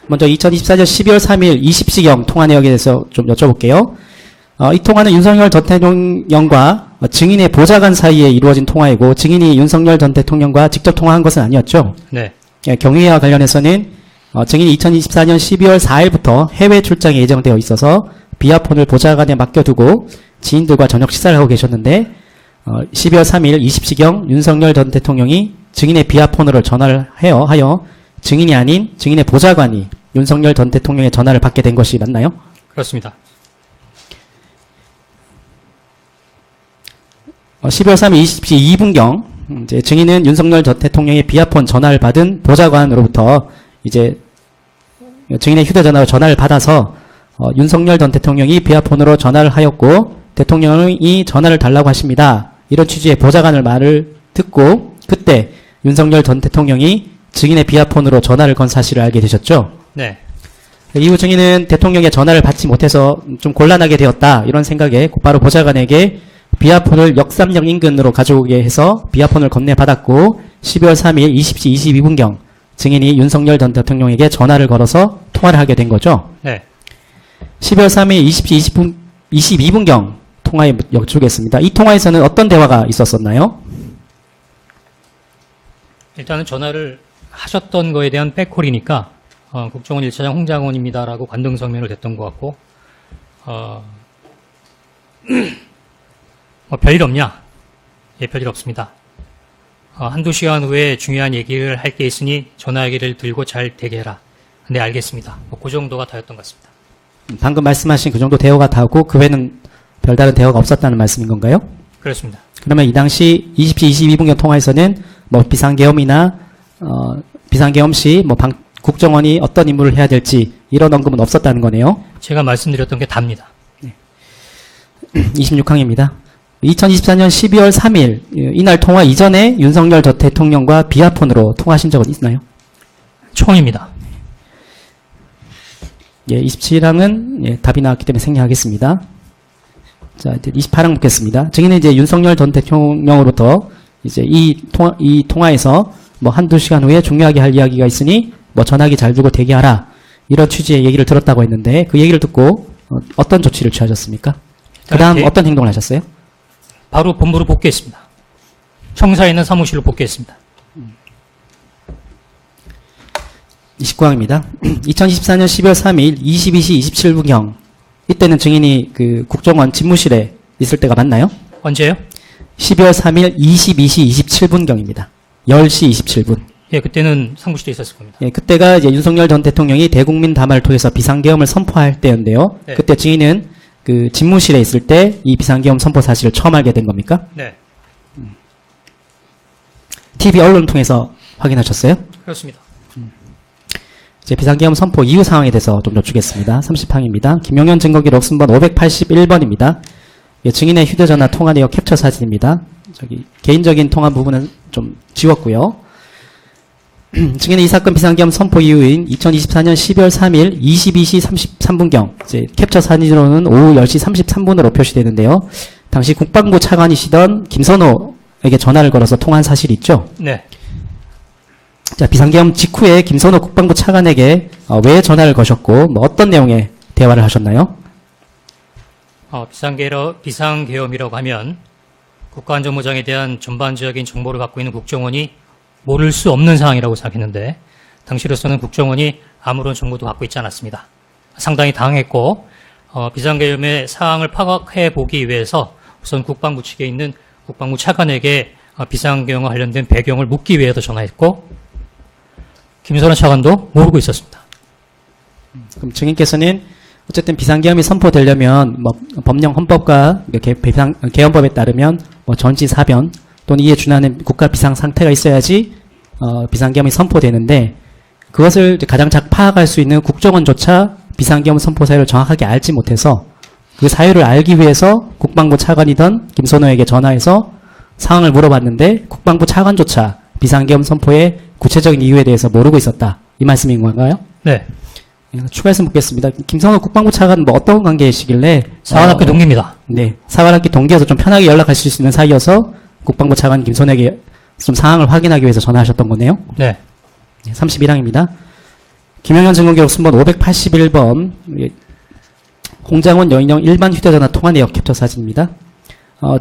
C: 먼저 2024년 12월 3일 20시경 통화 내역에 대해서 좀 여쭤볼게요. 이 통화는 윤석열 전 대통령과 증인의 보좌관 사이에 이루어진 통화이고 증인이 윤석열 전 대통령과 직접 통화한 것은 아니었죠.
D: 네.
C: 예, 경위와 관련해서는 증인이 2024년 12월 4일부터 해외 출장이 예정되어 있어서 비아폰을 보좌관에 맡겨두고 지인들과 저녁 식사를 하고 계셨는데 12월 3일 20시경 윤석열 전 대통령이 증인의 비아폰으로 전화를 하여 증인이 아닌 증인의 보좌관이 윤석열 전 대통령의 전화를 받게 된 것이 맞나요?
D: 그렇습니다.
C: 12월 3일 20시 2분경 이제 증인은 윤석열 전 대통령의 비아폰 전화를 받은 보좌관으로부터 이제 증인의 휴대전화로 전화를 받아서 윤석열 전 대통령이 비아폰으로 전화를 하였고 대통령이 전화를 달라고 하십니다. 이런 취지의 보좌관의 말을 듣고 그때 윤석열 전 대통령이 증인의 비아폰으로 전화를 건 사실을 알게 되셨죠.
D: 네.
C: 이후 증인은 대통령의 전화를 받지 못해서 좀 곤란하게 되었다. 이런 생각에 곧바로 보좌관에게 비아폰을 역삼역 인근으로 가져오게 해서 비아폰을 건네받았고 12월 3일 20시 22분경 증인이 윤석열 전 대통령에게 전화를 걸어서 통화를 하게 된 거죠.
D: 네.
C: 12월 3일 20시 22분경 통화에 여쭈겠습니다. 이 통화에서는 어떤 대화가 있었었나요?
D: 일단은 전화를 하셨던 거에 대한 백콜이니까 국정원 1차장 홍장원입니다라고 관등성명을 댔던 것 같고 뭐 별일 없냐? 예, 별일 없습니다. 한두 시간 후에 중요한 얘기를 할 게 있으니 전화기를 들고 잘 대기해라. 네, 알겠습니다. 뭐 그 정도가 다였던 것 같습니다.
C: 방금 말씀하신 그 정도 대화가 다고 그 외에는 별다른 대화가 없었다는 말씀인 건가요?
D: 그렇습니다.
C: 그러면 이 당시 20시 22분경 통화에서는 뭐 비상계엄이나 비상계엄 시 뭐 국정원이 어떤 임무를 해야 될지 이런 언급은 없었다는 거네요.
D: 제가 말씀드렸던 게 답니다.
C: 26항입니다. 2024년 12월 3일 이날 통화 이전에 윤석열 전 대통령과 비아폰으로 통화하신 적은 있나요?
D: 처음입니다.
C: 예, 27항은 답이 나왔기 때문에 생략하겠습니다. 자, 이제 28항 묻겠습니다. 증인은 이제 윤석열 전 대통령으로부터 이제 이 통화에서 뭐 한두 시간 후에 중요하게 할 이야기가 있으니 뭐 전화기 잘 두고 대기하라. 이런 취지의 얘기를 들었다고 했는데 그 얘기를 듣고 어떤 조치를 취하셨습니까? 그 다음 어떤 행동을 하셨어요?
D: 바로 본부로 복귀했습니다. 청사에 있는 사무실로 복귀했습니다.
C: 29항입니다. 2024년 12월 3일 22시 27분경 이때는 증인이 그 국정원 집무실에 있을 때가 맞나요?
D: 언제요?
C: 12월 3일 22시 27분경입니다. 10시 27분.
D: 예, 그때는 사무실에 있었을 겁니다.
C: 예, 그때가 이제 윤석열 전 대통령이 대국민 담화를 통해서 비상계엄을 선포할 때였는데요.
D: 네.
C: 그때 증인은 그 집무실에 있을 때 이 비상계엄 선포 사실을 처음 알게 된 겁니까?
D: 네,
C: TV 언론을 통해서 확인하셨어요?
D: 그렇습니다.
C: 이제 비상계엄 선포 이후 상황에 대해서 좀 여쭈겠습니다. 30항입니다. 김용현 증거기록 순번 581번입니다. 예, 증인의 휴대전화 통화 내역 캡처 사진입니다. 저기 개인적인 통화 부분은 좀 지웠고요. 증인은 이 사건 비상계엄 선포 이후인 2024년 12월 3일 22시 33분경 이제 캡처 사진으로는 오후 10시 33분으로 표시되는데요. 당시 국방부 차관이시던 김선호에게 전화를 걸어서 통화한 사실이 있죠.
D: 네,
C: 자, 비상계엄 직후에 김선호 국방부 차관에게 왜 전화를 거셨고 뭐 어떤 내용의 대화를 하셨나요?
D: 비상계엄이라고 하면 국가안전보장에 대한 전반적인 정보를 갖고 있는 국정원이 모를 수 없는 상황이라고 생각했는데 당시로서는 국정원이 아무런 정보도 갖고 있지 않았습니다. 상당히 당황했고 비상계엄의 상황을 파악해 보기 위해서 우선 국방부 측에 있는 국방부 차관에게 비상계엄과 관련된 배경을 묻기 위해서 전화했고 김선호 차관도 모르고 있었습니다.
C: 그럼 증인께서는 어쨌든 비상계엄이 선포되려면 뭐 법령 헌법과 계엄법에 따르면 뭐 전지사변 또는 이에 준하는 국가 비상 상태가 있어야지 비상계엄이 선포되는데 그것을 가장 잘 파악할 수 있는 국정원조차 비상계엄 선포 사유를 정확하게 알지 못해서 그 사유를 알기 위해서 국방부 차관이던 김선호에게 전화해서 상황을 물어봤는데 국방부 차관조차 비상계엄 선포의 구체적인 이유에 대해서 모르고 있었다. 이 말씀인 건가요?
D: 네,
C: 추가해서 묻겠습니다. 김선호 국방부 차관 뭐 어떤 관계이시길래
D: 사관학교 동기입니다.
C: 네, 사관학교 동기여서 좀 편하게 연락하실 수 있는 사이여서 국방부 차관 김선호에게 좀 상황을 확인하기 위해서 전화하셨던 거네요.
D: 네,
C: 31항입니다. 김용현 증거기록 순번 581번 홍장원 여인영 일반 휴대전화 통화 내역 캡처 사진입니다.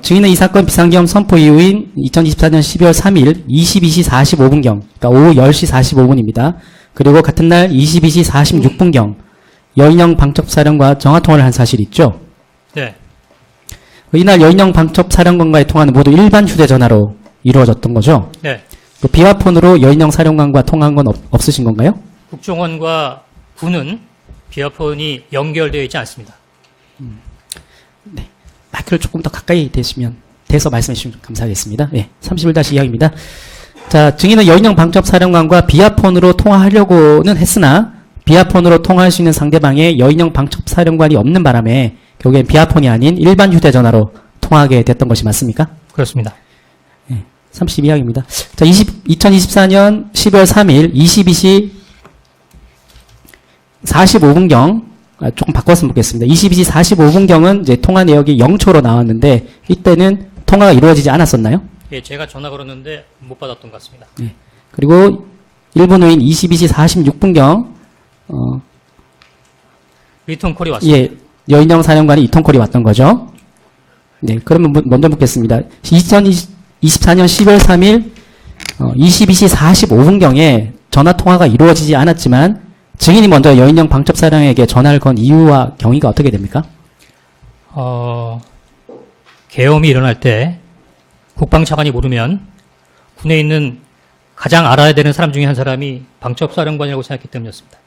C: 증인은 이 사건 비상계엄 선포 이후인 2024년 12월 3일 22시 45분경, 그러니까 오후 10시 45분입니다. 그리고 같은 날 22시 46분경 여인영 방첩사령과 전화통화를 한 사실이 있죠.
D: 네.
C: 이날 여인영 방첩사령관과의 통화는 모두 일반 휴대전화로 이루어졌던 거죠.
D: 네.
C: 또 비화폰으로 여인영 사령관과 통화한 건 없으신 건가요?
D: 국정원과 군은 비화폰이 연결되어 있지 않습니다.
C: 마이크를 조금 더 가까이 대서 말씀해 주시면 감사하겠습니다. 예, 31-2항입니다. 자, 증인은 여인영 방첩사령관과 비화폰으로 통화하려고는 했으나 비화폰으로 통화할 수 있는 상대방에 여인영 방첩사령관이 없는 바람에 결국엔 비화폰이 아닌 일반 휴대전화로 통화하게 됐던 것이 맞습니까?
D: 그렇습니다.
C: 32항입니다. 자, 2024년 12월 3일 22시 45분경, 조금 바꿔서 묻겠습니다. 22시 45분경은 이제 통화 내역이 0초로 나왔는데, 이때는 통화가 이루어지지 않았었나요?
D: 예, 제가 전화 걸었는데 못 받았던 것 같습니다.
C: 네. 그리고 1분 후인 22시 46분경,
D: 리턴콜이 왔습니다.
C: 예, 여인영 사령관이 이통콜이 왔던 거죠. 네, 그러면 먼저 묻겠습니다. 2024년 12월 3일 22시 45분경에 전화 통화가 이루어지지 않았지만 증인이 먼저 여인영 방첩사령에게 전화를 건 이유와 경위가 어떻게 됩니까?
D: 계엄이 일어날 때 국방차관이 모르면 군에 있는 가장 알아야 되는 사람 중에 한 사람이 방첩사령관이라고 생각했기 때문이었습니다.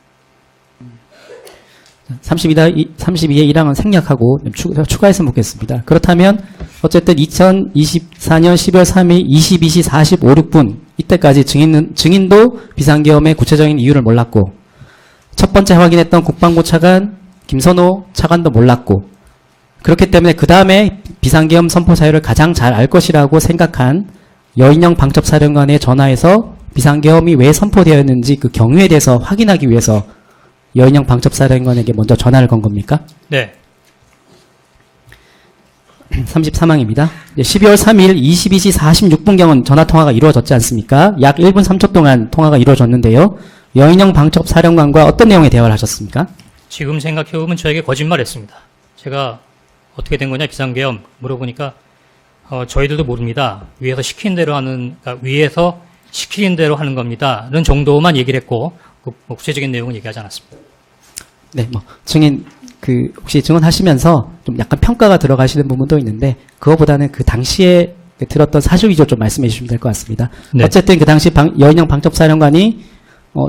C: 32의 1항은 생략하고 추가해서 묻겠습니다. 그렇다면 어쨌든 2024년 12월 3일 22시 45, 6분 이때까지 증인도 비상계엄의 구체적인 이유를 몰랐고 첫 번째 확인했던 국방부 차관 김선호 차관도 몰랐고 그렇기 때문에 그 다음에 비상계엄 선포 사유를 가장 잘 알 것이라고 생각한 여인영 방첩사령관의 전화에서 비상계엄이 왜 선포되었는지 그 경위에 대해서 확인하기 위해서 여인영 방첩사령관에게 먼저 전화를 건 겁니까?
D: 네.
C: 33항입니다. 12월 3일 22시 46분경은 전화통화가 이루어졌지 않습니까? 약 1분 3초 동안 통화가 이루어졌는데요. 여인영 방첩사령관과 어떤 내용의 대화를 하셨습니까?
D: 지금 생각해보면 저에게 거짓말했습니다. 제가 어떻게 된 거냐 비상계엄 물어보니까 저희들도 모릅니다. 위에서 시킨 대로 위에서 시키는 대로 하는 겁니다.는 정도만 얘기를 했고 구체적인 내용은 얘기하지 않았습니다.
C: 네, 증인 혹시 증언하시면서 좀 약간 평가가 들어가시는 부분도 있는데 그거보다는 그 당시에 들었던 사실 위주로 좀 말씀해 주시면 될 것 같습니다.
D: 네.
C: 어쨌든 그 당시 여인영 방첩사령관이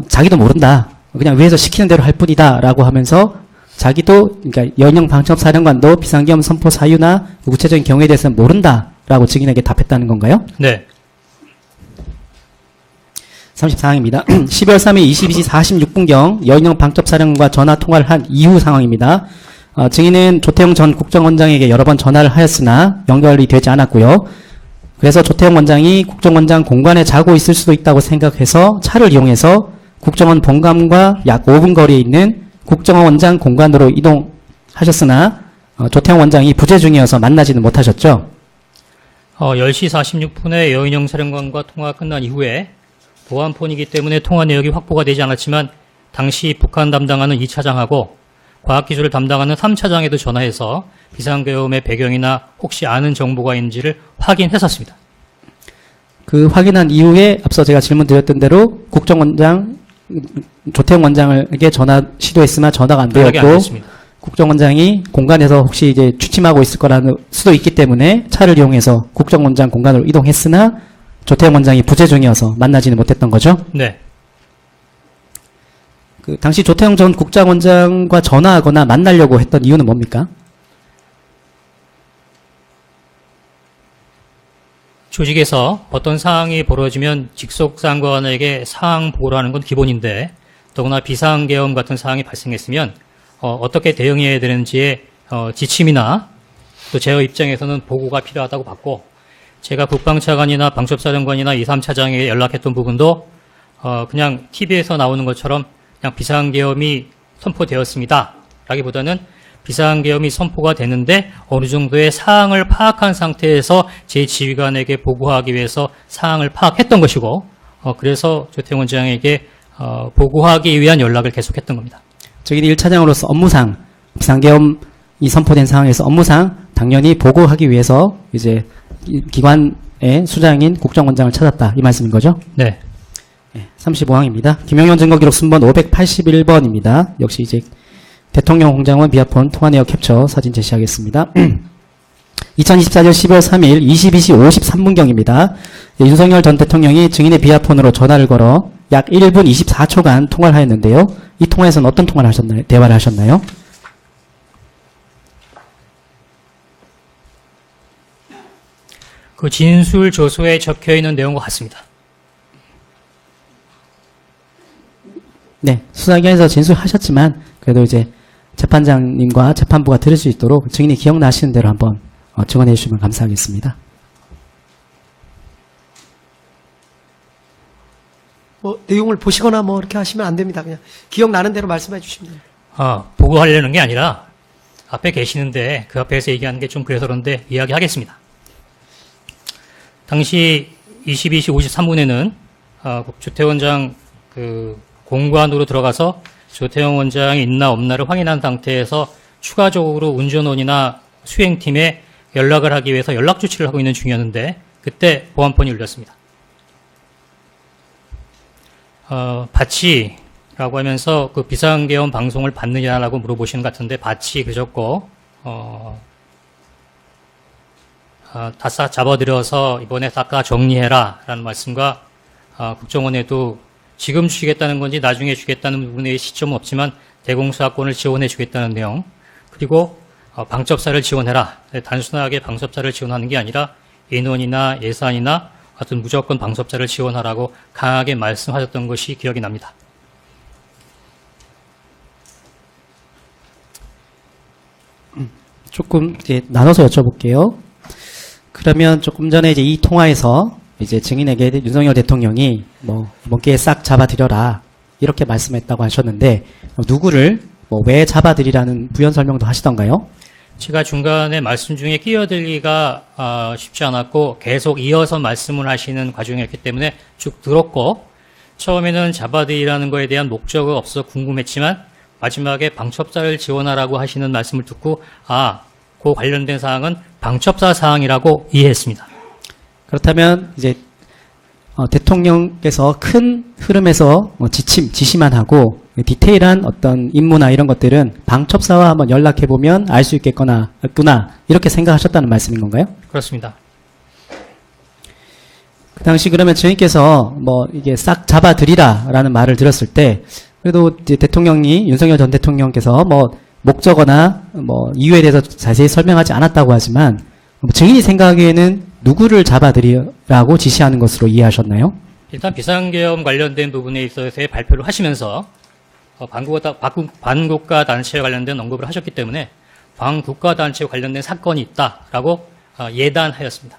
C: 자기도 모른다. 그냥 위에서 시키는 대로 할 뿐이다라고 하면서 자기도 그러니까 여인영 방첩사령관도 비상계엄 선포 사유나 구체적인 경우에 대해서는 모른다라고 증인에게 답했다는 건가요?
D: 네.
C: 34항입니다. 12월 3일 22시 46분경 여인영 방첩사령관과 전화 통화를 한 이후 상황입니다. 증인은 조태용 전 국정원장에게 여러 번 전화를 하였으나 연결이 되지 않았고요. 그래서 조태용 원장이 국정원장 공간에 자고 있을 수도 있다고 생각해서 차를 이용해서 국정원 본관과 약 5분 거리에 있는 국정원장 공간으로 이동하셨으나 조태용 원장이 부재 중이어서 만나지는 못하셨죠.
D: 10시 46분에 여인영 사령관과 통화가 끝난 이후에 보안폰이기 때문에 통화 내역이 확보가 되지 않았지만 당시 북한 담당하는 2차장하고 과학기술을 담당하는 3차장에도 전화해서 비상계엄의 배경이나 혹시 아는 정보가 있는지를 확인했었습니다.
C: 그 확인한 이후에 앞서 제가 질문 드렸던 대로 국정원장 조태용 원장에게 전화 시도했으나 전화가 안
D: 연락이 안
C: 되었고
D: 됐습니다.
C: 국정원장이 공간에서 혹시 이제 취침하고 있을 거라는 수도 있기 때문에 차를 이용해서 국정원장 공간으로 이동했으나 조태용 원장이 부재 중이어서 만나지는 못했던 거죠.
D: 네.
C: 그 당시 조태용 전 국정원장과 전화하거나 만나려고 했던 이유는 뭡니까?
D: 조직에서 어떤 사항이 벌어지면 직속상관에게 사항 보고를 하는 건 기본인데 더구나 비상계엄 같은 사항이 발생했으면 어떻게 대응해야 되는지의 지침이나 또 제 입장에서는 보고가 필요하다고 봤고 제가 국방차관이나 방첩사령관이나 2, 3차장에게 연락했던 부분도 그냥 TV에서 나오는 것처럼 그냥 비상계엄이 선포되었습니다. 라기보다는 비상계엄이 선포가 되는데 어느 정도의 사항을 파악한 상태에서 제 지휘관에게 보고하기 위해서 사항을 파악했던 것이고 그래서 조태용 원장에게 보고하기 위한 연락을 계속했던 겁니다.
C: 저기 1차장으로서 업무상 비상계엄 이 선포된 상황에서 업무상 당연히 보고하기 위해서 이제 이 기관의 수장인 국정원장을 찾았다. 이 말씀인 거죠?
D: 네.
C: 35항입니다. 김영현 증거기록 순번 581번입니다. 역시 이제 대통령 공장원 비아폰 통화 내역 캡처 사진 제시하겠습니다. 2024년 12월 3일 22시 53분경입니다. 윤석열 전 대통령이 증인의 비아폰으로 전화를 걸어 약 1분 24초간 통화를 하였는데요. 이 통화에서는 어떤 통화를 하셨나요? 대화를 하셨나요?
D: 그 진술 조서에 적혀 있는 내용과 같습니다.
C: 네, 수사기관에서 진술하셨지만 그래도 이제 재판장님과 재판부가 들을 수 있도록 증인이 기억나시는 대로 한번 증언해 주시면 감사하겠습니다.
E: 뭐 내용을 보시거나 뭐 이렇게 하시면 안 됩니다. 그냥 기억나는 대로 말씀해 주시면 됩니다.
D: 보고하려는 게 아니라 앞에 계시는데 그 앞에서 얘기하는 게 좀 그래서 그런데 이야기하겠습니다. 당시 22시 53분에는 주태원장 그 공관으로 들어가서 조태영 원장이 있나 없나를 확인한 상태에서 추가적으로 운전원이나 수행팀에 연락을 하기 위해서 연락 조치를 하고 있는 중이었는데 그때 보안폰이 울렸습니다. 받치라고 하면서 그 비상계엄 방송을 받느냐라고 물어보시는 것 같은데 받치 그저고 다 잡아들여서 이번에 닦아 정리해라 라는 말씀과 국정원에도 지금 주시겠다는 건지 나중에 주겠다는 부분에 시점은 없지만 대공수사권을 지원해 주겠다는 내용 그리고 방첩사를 지원해라. 단순하게 방첩사를 지원하는 게 아니라 인원이나 예산이나 어떤 무조건 방첩사를 지원하라고 강하게 말씀하셨던 것이 기억이 납니다.
C: 조금 이제 나눠서 여쭤볼게요. 그러면 조금 전에 이제 이 통화에서 이제 증인에게 윤석열 대통령이 뭐 먹기에 싹 잡아들여라 이렇게 말씀했다고 하셨는데 누구를 왜 잡아들이라는 부연 설명도 하시던가요?
D: 제가 중간에 말씀 중에 끼어들기가 쉽지 않았고 계속 이어서 말씀을 하시는 과정이었기 때문에 쭉 들었고 처음에는 잡아들이라는 거에 대한 목적은 없어서 궁금했지만 마지막에 방첩사를 지원하라고 하시는 말씀을 듣고 그 관련된 사항은 방첩사 사항이라고 이해했습니다.
C: 그렇다면 이제 대통령께서 큰 흐름에서 지시만 하고 디테일한 어떤 임무나 이런 것들은 방첩사와 한번 연락해 보면 알 수 있겠구나 이렇게 생각하셨다는 말씀인 건가요?
D: 그렇습니다.
C: 그 당시 그러면 증인께서 이게 싹 잡아들이라라는 말을 들었을 때 그래도 이제 대통령이 윤석열 전 대통령께서 목적어나 이유에 대해서 자세히 설명하지 않았다고 하지만 증인이 생각하기에는 누구를 잡아들이라고 지시하는 것으로 이해하셨나요?
D: 일단 비상계엄 관련된 부분에 있어서의 발표를 하시면서 반국가 단체에 관련된 언급을 하셨기 때문에 반국가 단체에 관련된 사건이 있다라고 예단하였습니다.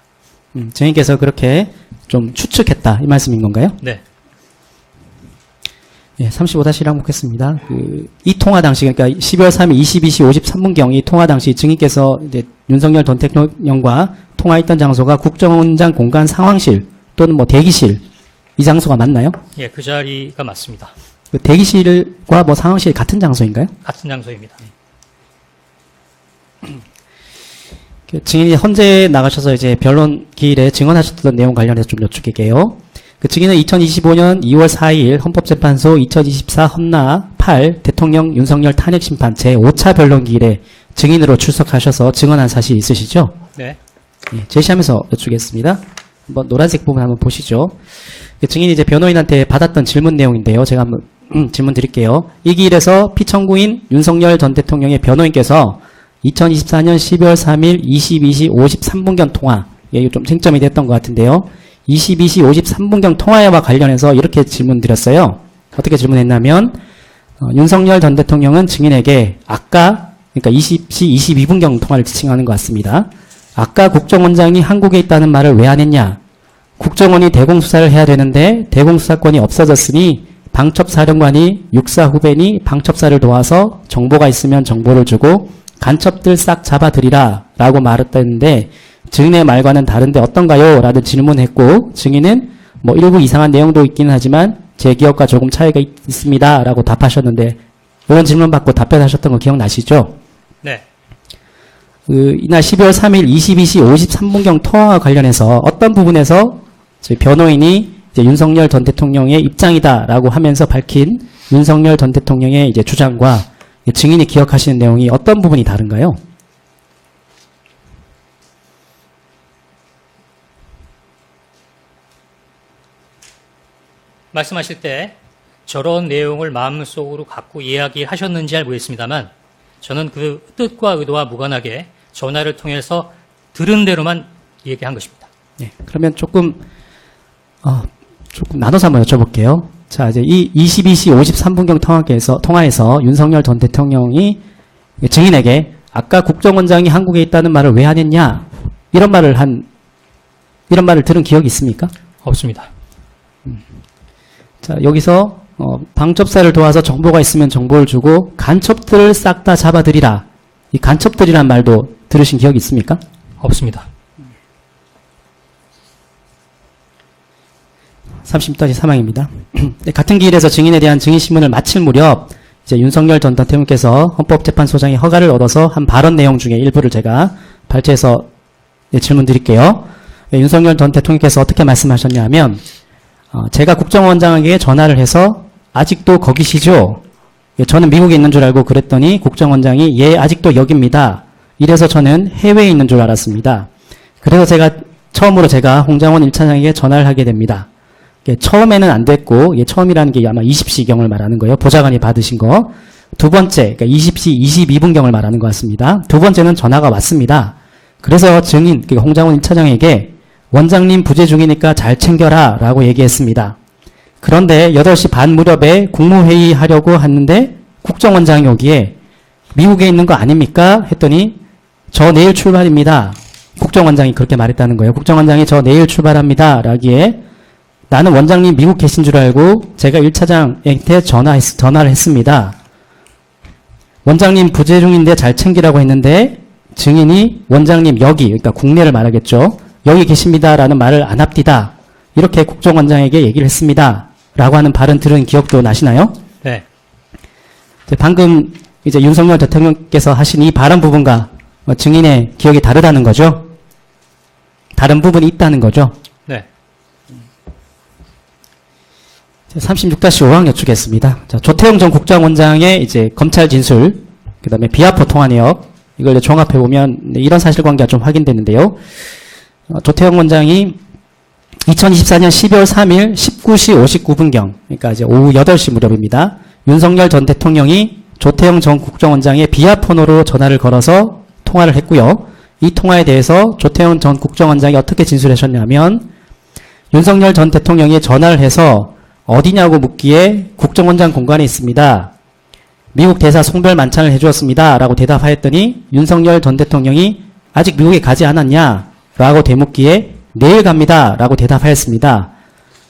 C: 증인께서 그렇게 좀 추측했다 이 말씀인 건가요?
D: 네.
C: 예, 35-1 보겠습니다. 이 통화 당시, 그러니까 12월 3일 22시 53분경 이 통화 당시 증인께서 이제 윤석열 전 대통령과 통화했던 장소가 국정원장 공간 상황실 또는 대기실 이 장소가 맞나요?
D: 예, 그 자리가 맞습니다.
C: 그 대기실과 상황실 같은 장소인가요?
D: 같은 장소입니다.
C: 증인이 헌재 나가셔서 이제 변론 기일에 증언하셨던 내용 관련해서 좀 여쭙게요. 그 증인은 2025년 2월 4일 헌법재판소 2024 헌나 8 대통령 윤석열 탄핵심판 제5차 변론 기일에 증인으로 출석하셔서 증언한 사실이 있으시죠?
D: 네.
C: 예, 제시하면서 여쭙겠습니다. 한번 노란색 부분 한번 보시죠. 증인이 이제 변호인한테 받았던 질문 내용인데요. 제가 한번 질문 드릴게요. 이 기일에서 피청구인 윤석열 전 대통령의 변호인께서 2024년 12월 3일 22시 53분경 통화, 이게 좀 쟁점이 됐던 것 같은데요. 22시 53분경 통화와 관련해서 이렇게 질문 드렸어요. 어떻게 질문했냐면 윤석열 전 대통령은 증인에게 아까 그러니까 20시 22분경 통화를 지칭하는 것 같습니다. 아까 국정원장이 한국에 있다는 말을 왜 안 했냐? 국정원이 대공수사를 해야 되는데 대공수사권이 없어졌으니 방첩사령관이 육사 후배니 방첩사를 도와서 정보가 있으면 정보를 주고 간첩들 싹 잡아들이라 라고 말했다는데 증인의 말과는 다른데 어떤가요? 라는 질문했고 증인은 일부 이상한 내용도 있기는 하지만 제 기억과 조금 차이가 있습니다 라고 답하셨는데 이런 질문 받고 답변하셨던 거 기억나시죠?
D: 네.
C: 이날 12월 3일 22시 53분경 통화와 관련해서 어떤 부분에서 저희 변호인이 이제 윤석열 전 대통령의 입장이다라고 하면서 밝힌 윤석열 전 대통령의 이제 주장과 증인이 기억하시는 내용이 어떤 부분이 다른가요?
D: 말씀하실 때 저런 내용을 마음속으로 갖고 이야기하셨는지 잘 모르겠습니다만 저는 그 뜻과 의도와 무관하게 전화를 통해서 들은 대로만 얘기한 것입니다.
C: 네, 그러면 조금 나눠서 한번 여쭤볼게요. 자, 이제 이 22시 53분경 통화에서 윤석열 전 대통령이 증인에게 아까 국정원장이 한국에 있다는 말을 왜 안 했냐? 이런 말을 들은 기억이 있습니까?
D: 없습니다.
C: 자, 여기서 방첩사를 도와서 정보가 있으면 정보를 주고 간첩들을 싹 다 잡아들이라. 이 간첩들이란 말도 들으신 기억이 있습니까?
D: 없습니다.
C: 36다시 사망입니다. 같은 기일에서 증인에 대한 증인신문을 마칠 무렵 이제 윤석열 전 대통령께서 헌법재판소장의 허가를 얻어서 한 발언 내용 중에 일부를 제가 발췌해서 질문 드릴게요. 윤석열 전 대통령께서 어떻게 말씀하셨냐면 제가 국정원장에게 전화를 해서 아직도 거기시죠? 저는 미국에 있는 줄 알고 그랬더니 국정원장이 예, 아직도 여기입니다. 이래서 저는 해외에 있는 줄 알았습니다. 그래서 처음으로 제가 홍장원 1차장에게 전화를 하게 됩니다. 처음에는 안 됐고, 처음이라는 게 아마 20시경을 말하는 거예요. 보좌관이 받으신 거. 두 번째, 그러니까 20시 22분경을 말하는 것 같습니다. 두 번째는 전화가 왔습니다. 그래서 증인, 그러니까 홍장원 1차장에게 원장님 부재 중이니까 잘 챙겨라 라고 얘기했습니다. 그런데 8시 반 무렵에 국무회의 하려고 하는데 국정원장이 오기에 미국에 있는 거 아닙니까? 했더니 저 내일 출발입니다. 국정원장이 그렇게 말했다는 거예요. 국정원장이 저 내일 출발합니다. 라기에 나는 원장님 미국 계신 줄 알고 제가 1차장한테 전화를 했습니다. 원장님 부재 중인데 잘 챙기라고 했는데 증인이 원장님 여기, 그러니까 국내를 말하겠죠. 여기 계십니다라는 말을 안 합디다. 이렇게 국정원장에게 얘기를 했습니다. 라고 하는 발언 들은 기억도 나시나요?
D: 네.
C: 방금 이제 윤석열 대통령께서 하신 이 발언 부분과 증인의 기억이 다르다는 거죠? 다른 부분이 있다는 거죠?
D: 네.
C: 36-5항 여쭙겠습니다. 자, 조태용 전 국정원장의 이제 검찰 진술, 그 다음에 비아포 통화 내역, 이걸 종합해보면 이런 사실관계가 좀 확인됐는데요. 조태용 원장이 2024년 12월 3일 19시 59분경, 그러니까 이제 오후 8시 무렵입니다. 윤석열 전 대통령이 조태용 전 국정원장의 비아폰으로 전화를 걸어서 통화를 했고요. 이 통화에 대해서 조태용 전 국정원장이 어떻게 진술하셨냐면 윤석열 전 대통령이 전화를 해서 어디냐고 묻기에 국정원장 공간에 있습니다. 미국 대사 송별 만찬을 해주었습니다. 라고 대답하였더니 윤석열 전 대통령이 아직 미국에 가지 않았냐? 라고 되묻기에 내일 갑니다. 라고 대답하였습니다.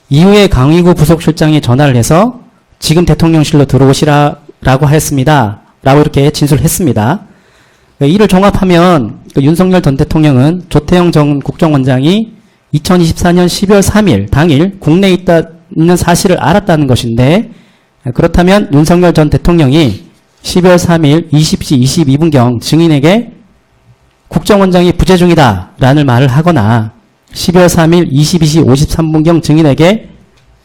C: 이후에 강의구 부속실장이 전화를 해서 지금 대통령실로 들어오시라고 하였습니다. 라고 이렇게 진술했습니다. 이를 종합하면 윤석열 전 대통령은 조태용 전 국정원장이 2024년 12월 3일 당일 국내에 있는 사실을 알았다는 것인데 그렇다면 윤석열 전 대통령이 12월 3일 20시 22분경 증인에게 국정원장이 부재 중이다 라는 말을 하거나 12월 3일 22시 53분경 증인에게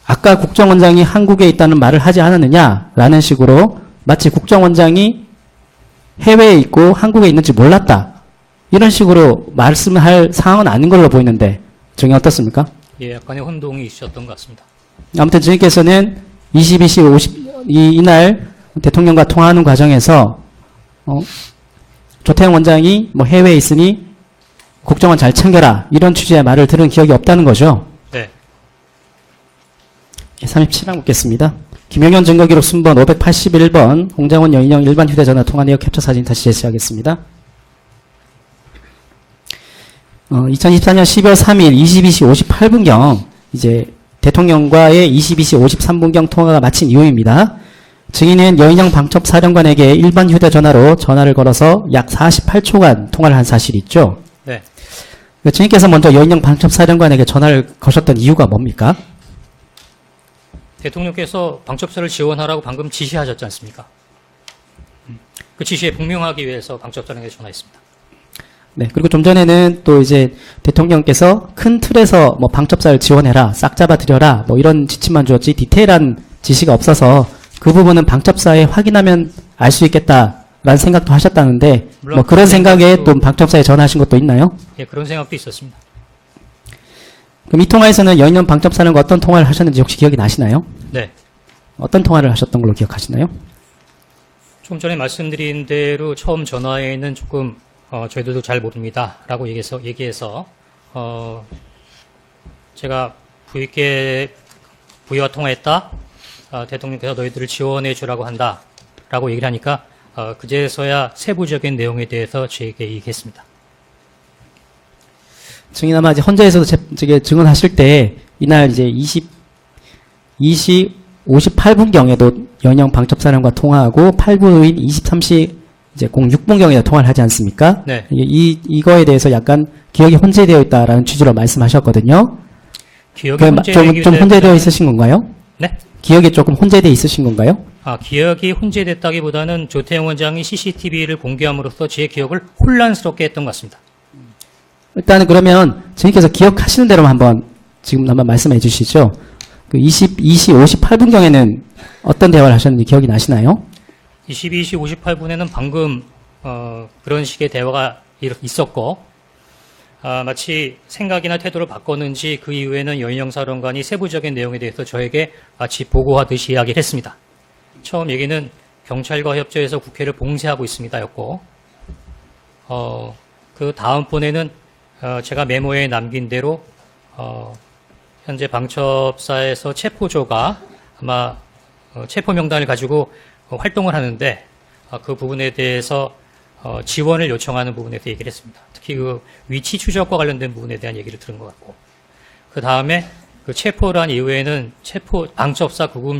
C: 아까 국정원장이 한국에 있다는 말을 하지 않았느냐 라는 식으로 마치 국정원장이 해외에 있고 한국에 있는지 몰랐다 이런 식으로 말씀할 상황은 아닌 걸로 보이는데 증인 어떻습니까?
D: 예, 약간의 혼동이 있으셨던 것 같습니다.
C: 아무튼 증인께서는 22시 이날 대통령과 통화하는 과정에서 조태용 원장이 뭐 해외에 있으니 국정원 잘 챙겨라 이런 취지의 말을 들은 기억이 없다는 거죠.
D: 네.
C: 37항 묻겠습니다. 김영현 증거기록 순번 581번 홍장원 여인영 일반 휴대전화 통화 내역 캡처 사진 다시 제시하겠습니다. 2024년 12월 3일 22시 58분경 이제 대통령과의 22시 53분경 통화가 마친 이후입니다. 증인은 여인영 방첩사령관에게 일반 휴대전화로 전화를 걸어서 약 48초간 통화를 한 사실이 있죠.
D: 네.
C: 증인께서 먼저 여인영 방첩사령관에게 전화를 거셨던 이유가 뭡니까?
D: 대통령께서 방첩사를 지원하라고 방금 지시하셨지 않습니까? 그 지시에 분명하기 위해서 방첩사령에게 전화했습니다.
C: 네. 그리고 좀 전에는 또 이제 대통령께서 큰 틀에서 뭐 방첩사를 지원해라, 싹 잡아들여라, 뭐 이런 지침만 주었지 디테일한 지시가 없어서 그 부분은 방첩사에 확인하면 알 수 있겠다라는 생각도 하셨다는데
D: 물론
C: 뭐 그런
D: 그
C: 생각에
D: 생각도-
C: 또 방첩사에 전화하신 것도 있나요?
D: 예, 그런 생각도 있었습니다.
C: 그럼 이 통화에서는 여인영 방첩사령과 어떤 통화를 하셨는지 혹시 기억이 나시나요?
D: 네.
C: 어떤 통화를 하셨던 걸로 기억하시나요?
D: 좀 전에 말씀드린 대로 처음 전화에는 조금 저희들도 잘 모릅니다라고 얘기해서 제가 부위와 통화했다. 대통령께서 너희들을 지원해 주라고 한다라고 얘기를 하니까 그제서야 세부적인 내용에 대해서 저에게 얘기했습니다.
C: 증인 아마 이제 헌재에서도 증언하실 때 이날 이제 20 58분경에도 여인영 방첩사령과 통화하고 8부인 23시 이제 06분경에 통화를 하지 않습니까?
D: 네.
C: 이거에 대해서 약간 기억이 혼재되어 있다라는 취지로 말씀하셨거든요.
D: 기억이
C: 좀 혼재되어 있으신 건가요?
D: 네?
C: 기억이 조금 혼재되어 있으신 건가요?
D: 기억이 혼재됐다기보다는 조태영 원장이 CCTV를 공개함으로써 제 기억을 혼란스럽게 했던 것 같습니다.
C: 일단은 그러면 증인께서 기억하시는 대로만 한번 지금 한번 말씀해 주시죠. 그 22시 58분경에는 어떤 대화를 하셨는지 기억이 나시나요?
D: 22시 58분에는 방금 그런 식의 대화가 있었고 마치 생각이나 태도를 바꿨는지 그 이후에는 여인영 사령관이 세부적인 내용에 대해서 저에게 마치 보고하듯이 이야기를 했습니다. 처음 얘기는 경찰과 협조해서 국회를 봉쇄하고 있습니다였고 그 다음번에는 제가 메모에 남긴 대로 현재 방첩사에서 체포조가 아마 체포 명단을 가지고 활동을 하는데 그 부분에 대해서 지원을 요청하는 부분에 대해 얘기를 했습니다. 특히 그 위치 추적과 관련된 부분에 대한 얘기를 들은 것 같고 그 다음에 그 체포란 이후에는 방첩사 구금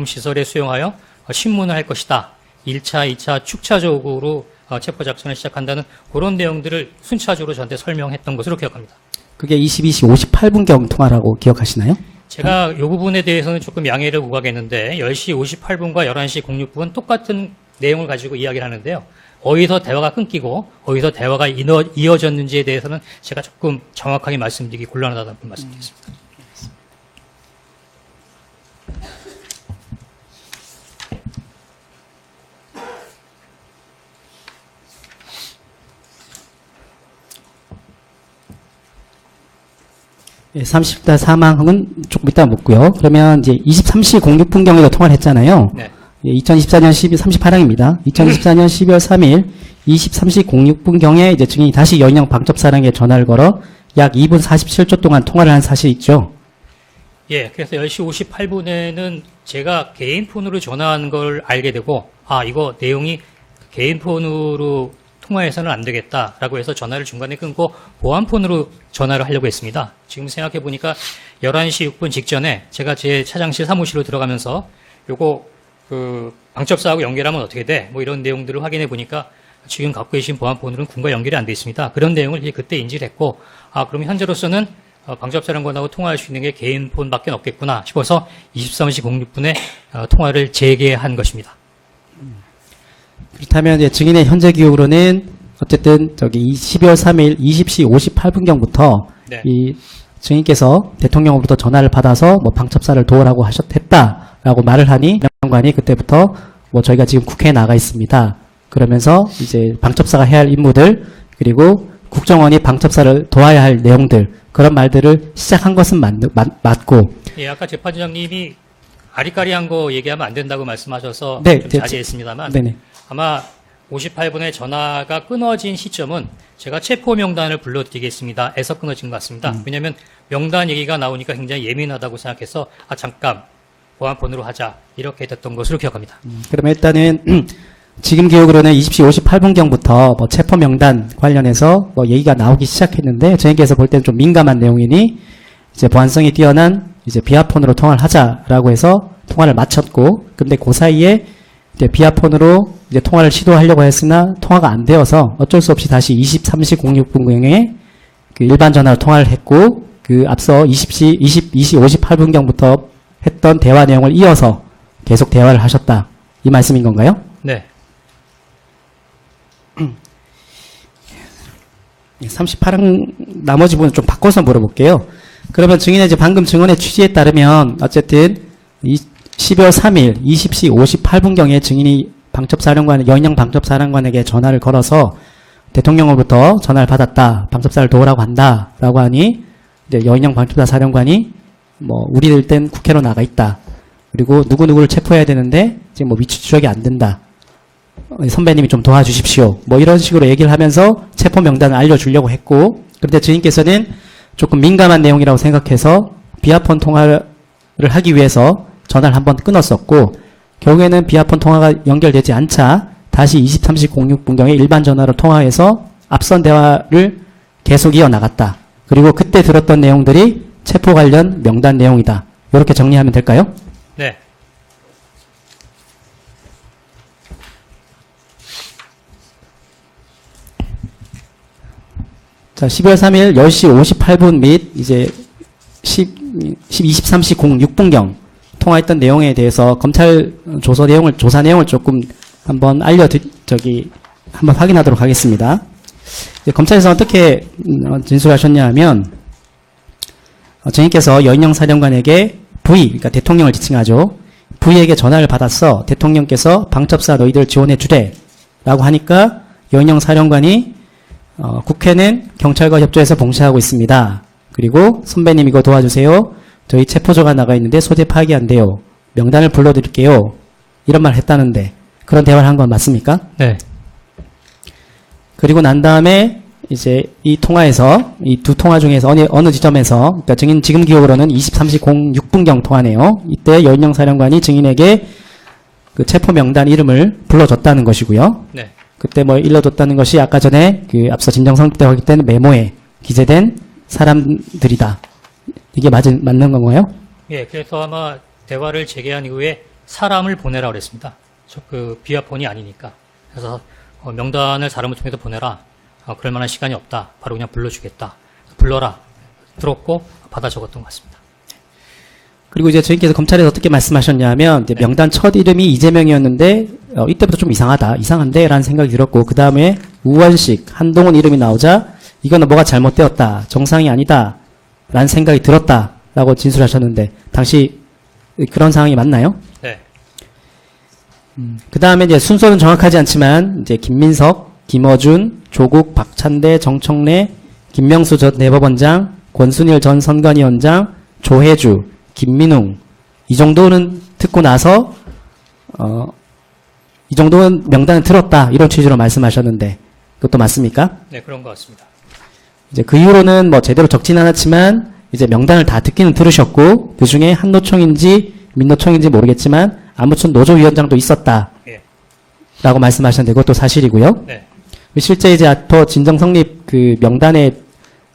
D: 시설에 수용하여 신문을 할 것이다. 1차, 2차 축차적으로 체포 작전을 시작한다는 그런 내용들을 순차적으로 저한테 설명했던 것으로 기억합니다.
C: 그게 22시 58분경 통화라고 기억하시나요?
D: 제가 이 부분에 대해서는 조금 양해를 구하겠는데 10시 58분과 11시 06분 똑같은 내용을 가지고 이야기를 하는데요. 어디서 대화가 끊기고 어디서 대화가 이어졌는지에 대해서는 제가 조금 정확하게 말씀드리기 곤란하다는 말씀드리겠습니다.
C: 예, 30대 사망은 조금 이따 묻고요. 그러면 이제 23시 06분경에도 통화를 했잖아요.
D: 네.
C: 예, 2024년 38항입니다. 2024년 12월 3일 23시 06분경에 이제 증인이 다시 여인영 방첩사령에 전화를 걸어 약 2분 47초 동안 통화를 한 사실이 있죠.
D: 예, 그래서 10시 58분에는 제가 개인 폰으로 전화한 걸 알게 되고, 이거 내용이 개인 폰으로 통화해서는 안 되겠다라고 해서 전화를 중간에 끊고 보안폰으로 전화를 하려고 했습니다. 지금 생각해 보니까 11시 6분 직전에 제가 제 차장실 사무실로 들어가면서 요거 그 방첩사하고 연결하면 어떻게 돼? 뭐 이런 내용들을 확인해 보니까 지금 갖고 계신 보안폰으로는 군과 연결이 안 돼 있습니다. 그런 내용을 이제 그때 인지를 했고, 그럼 현재로서는 방첩사령관하고 통화할 수 있는 게 개인 폰밖에 없겠구나 싶어서 23시 06분에 통화를 재개한 것입니다.
C: 그렇다면 이제 증인의 현재 기억으로는 어쨌든 저기 12월 3일 20시 58분경부터
D: 네.
C: 이 증인께서 대통령으로부터 전화를 받아서 뭐 방첩사를 도우라고 했다라고 말을 하니 장관이 그때부터 뭐 저희가 지금 국회에 나가 있습니다. 그러면서 이제 방첩사가 해야 할 임무들 그리고 국정원이 방첩사를 도와야 할 내용들 그런 말들을 시작한 것은 맞고
D: 예, 아까 재판장님이 아리까리한 거 얘기하면 안 된다고 말씀하셔서
C: 네,
D: 좀
C: 네,
D: 자제했습니다만
C: 네네.
D: 아마 58분에 전화가 끊어진 시점은 제가 체포 명단을 불러드리겠습니다. 에서 끊어진 것 같습니다. 왜냐하면 명단 얘기가 나오니까 굉장히 예민하다고 생각해서 잠깐 보안폰으로 하자 이렇게 됐던 것으로 기억합니다.
C: 그러면 일단은 지금 기억으로는 20시 58분경부터 뭐 체포 명단 관련해서 뭐 얘기가 나오기 시작했는데 저희께서 볼 때는 좀 민감한 내용이니 이제 보안성이 뛰어난 이제 비아폰으로 통화를 하자라고 해서 통화를 마쳤고 근데 그 사이에 이제 비아폰으로 이제 통화를 시도하려고 했으나 통화가 안 되어서 어쩔 수 없이 다시 23시 06분경에 그 일반 전화로 통화를 했고 그 앞서 20시 58분경부터 했던 대화 내용을 이어서 계속 대화를 하셨다. 이 말씀인 건가요?
D: 네.
C: 38항 나머지 부분 좀 바꿔서 물어볼게요. 그러면 증인의 이제 방금 증언의 취지에 따르면 어쨌든 12월 3일 20시 58분경에 증인이 여인영 방첩사령관에게 전화를 걸어서 대통령으로부터 전화를 받았다. 방첩사를 도우라고 한다라고 하니 이제 여인영 방첩사 사령관이 뭐 우리들 땐 국회로 나가 있다. 그리고 누구누구를 체포해야 되는데 지금 뭐 위치 추적이 안 된다. 선배님이 좀 도와주십시오. 뭐 이런 식으로 얘기를 하면서 체포 명단을 알려주려고 했고, 그런데 증인께서는 조금 민감한 내용이라고 생각해서 비아폰 통화를 하기 위해서 전화를 한번 끊었었고, 결국에는 비아폰 통화가 연결되지 않자 다시 23시 06분경에 일반 전화로 통화해서 앞선 대화를 계속 이어나갔다. 그리고 그때 들었던 내용들이 체포 관련 명단 내용이다. 이렇게 정리하면 될까요?
D: 네.
C: 자, 12월 3일 10시 58분 및 이제 23시 06분경 통화했던 내용에 대해서 검찰 조사 내용을 조금 한번 한번 확인하도록 하겠습니다. 검찰에서 어떻게 진술하셨냐 하면, 증인께서 여인영 사령관에게 그러니까 대통령을 지칭하죠. V에게 전화를 받았어. 대통령께서 방첩사 너희들 지원해 주래. 라고 하니까 여인영 사령관이 국회는 경찰과 협조해서 봉쇄하고 있습니다. 그리고 선배님 이거 도와주세요. 저희 체포조가 나가 있는데 소재 파악이 안 돼요. 명단을 불러드릴게요. 이런 말을 했다는데 그런 대화를 한 건 맞습니까?
D: 네.
C: 그리고 난 다음에 이제 이 통화에서 이 두 통화 중에서 어느 지점에서, 그러니까 증인 지금 기억으로는 23시 06분경 통화네요. 이때 여인영 사령관이 증인에게 그 체포 명단 이름을 불러줬다는 것이고요.
D: 네.
C: 그때 뭐 일러줬다는 것이 아까 전에 그 앞서 진정성 때 하기 때는 메모에 기재된 사람들이다. 이게 맞는 건가요?
D: 예, 그래서 아마 대화를 재개한 이후에 사람을 보내라고 그랬습니다. 그 비아폰이 아니니까. 그래서 명단을 사람을 통해서 보내라. 그럴 만한 시간이 없다. 바로 그냥 불러주겠다. 불러라. 들었고 받아 적었던 것 같습니다.
C: 그리고 이제 저희께서 검찰에서 어떻게 말씀하셨냐면, 이제 명단 첫 이름이 이재명이었는데 이때부터 좀 이상한데 라는 생각이 들었고, 그 다음에 우원식, 한동훈 이름이 나오자 이거는 뭐가 잘못되었다, 정상이 아니다 라는 생각이 들었다 라고 진술하셨는데, 당시 그런 상황이 맞나요?
D: 네.
C: 그 다음에 이제 순서는 정확하지 않지만 이제 김민석, 김어준, 조국, 박찬대, 정청래, 김명수 전 대법원장, 권순일 전 선관위원장, 조혜주, 김민웅, 이 정도는 듣고 나서 이 정도는 명단을 들었다, 이런 취지로 말씀하셨는데 그것도 맞습니까?
D: 네, 그런 것 같습니다.
C: 이제 그 이후로는 뭐 제대로 적진 않았지만 이제 명단을 다 듣기는 들으셨고, 그 중에 한노총인지 민노총인지 모르겠지만 아무튼 노조위원장도 있었다.
D: 예.
C: 라고 말씀하셨는데 그것도 사실이고요.
D: 네.
C: 실제 이제 앞으로 진정 성립 그 명단에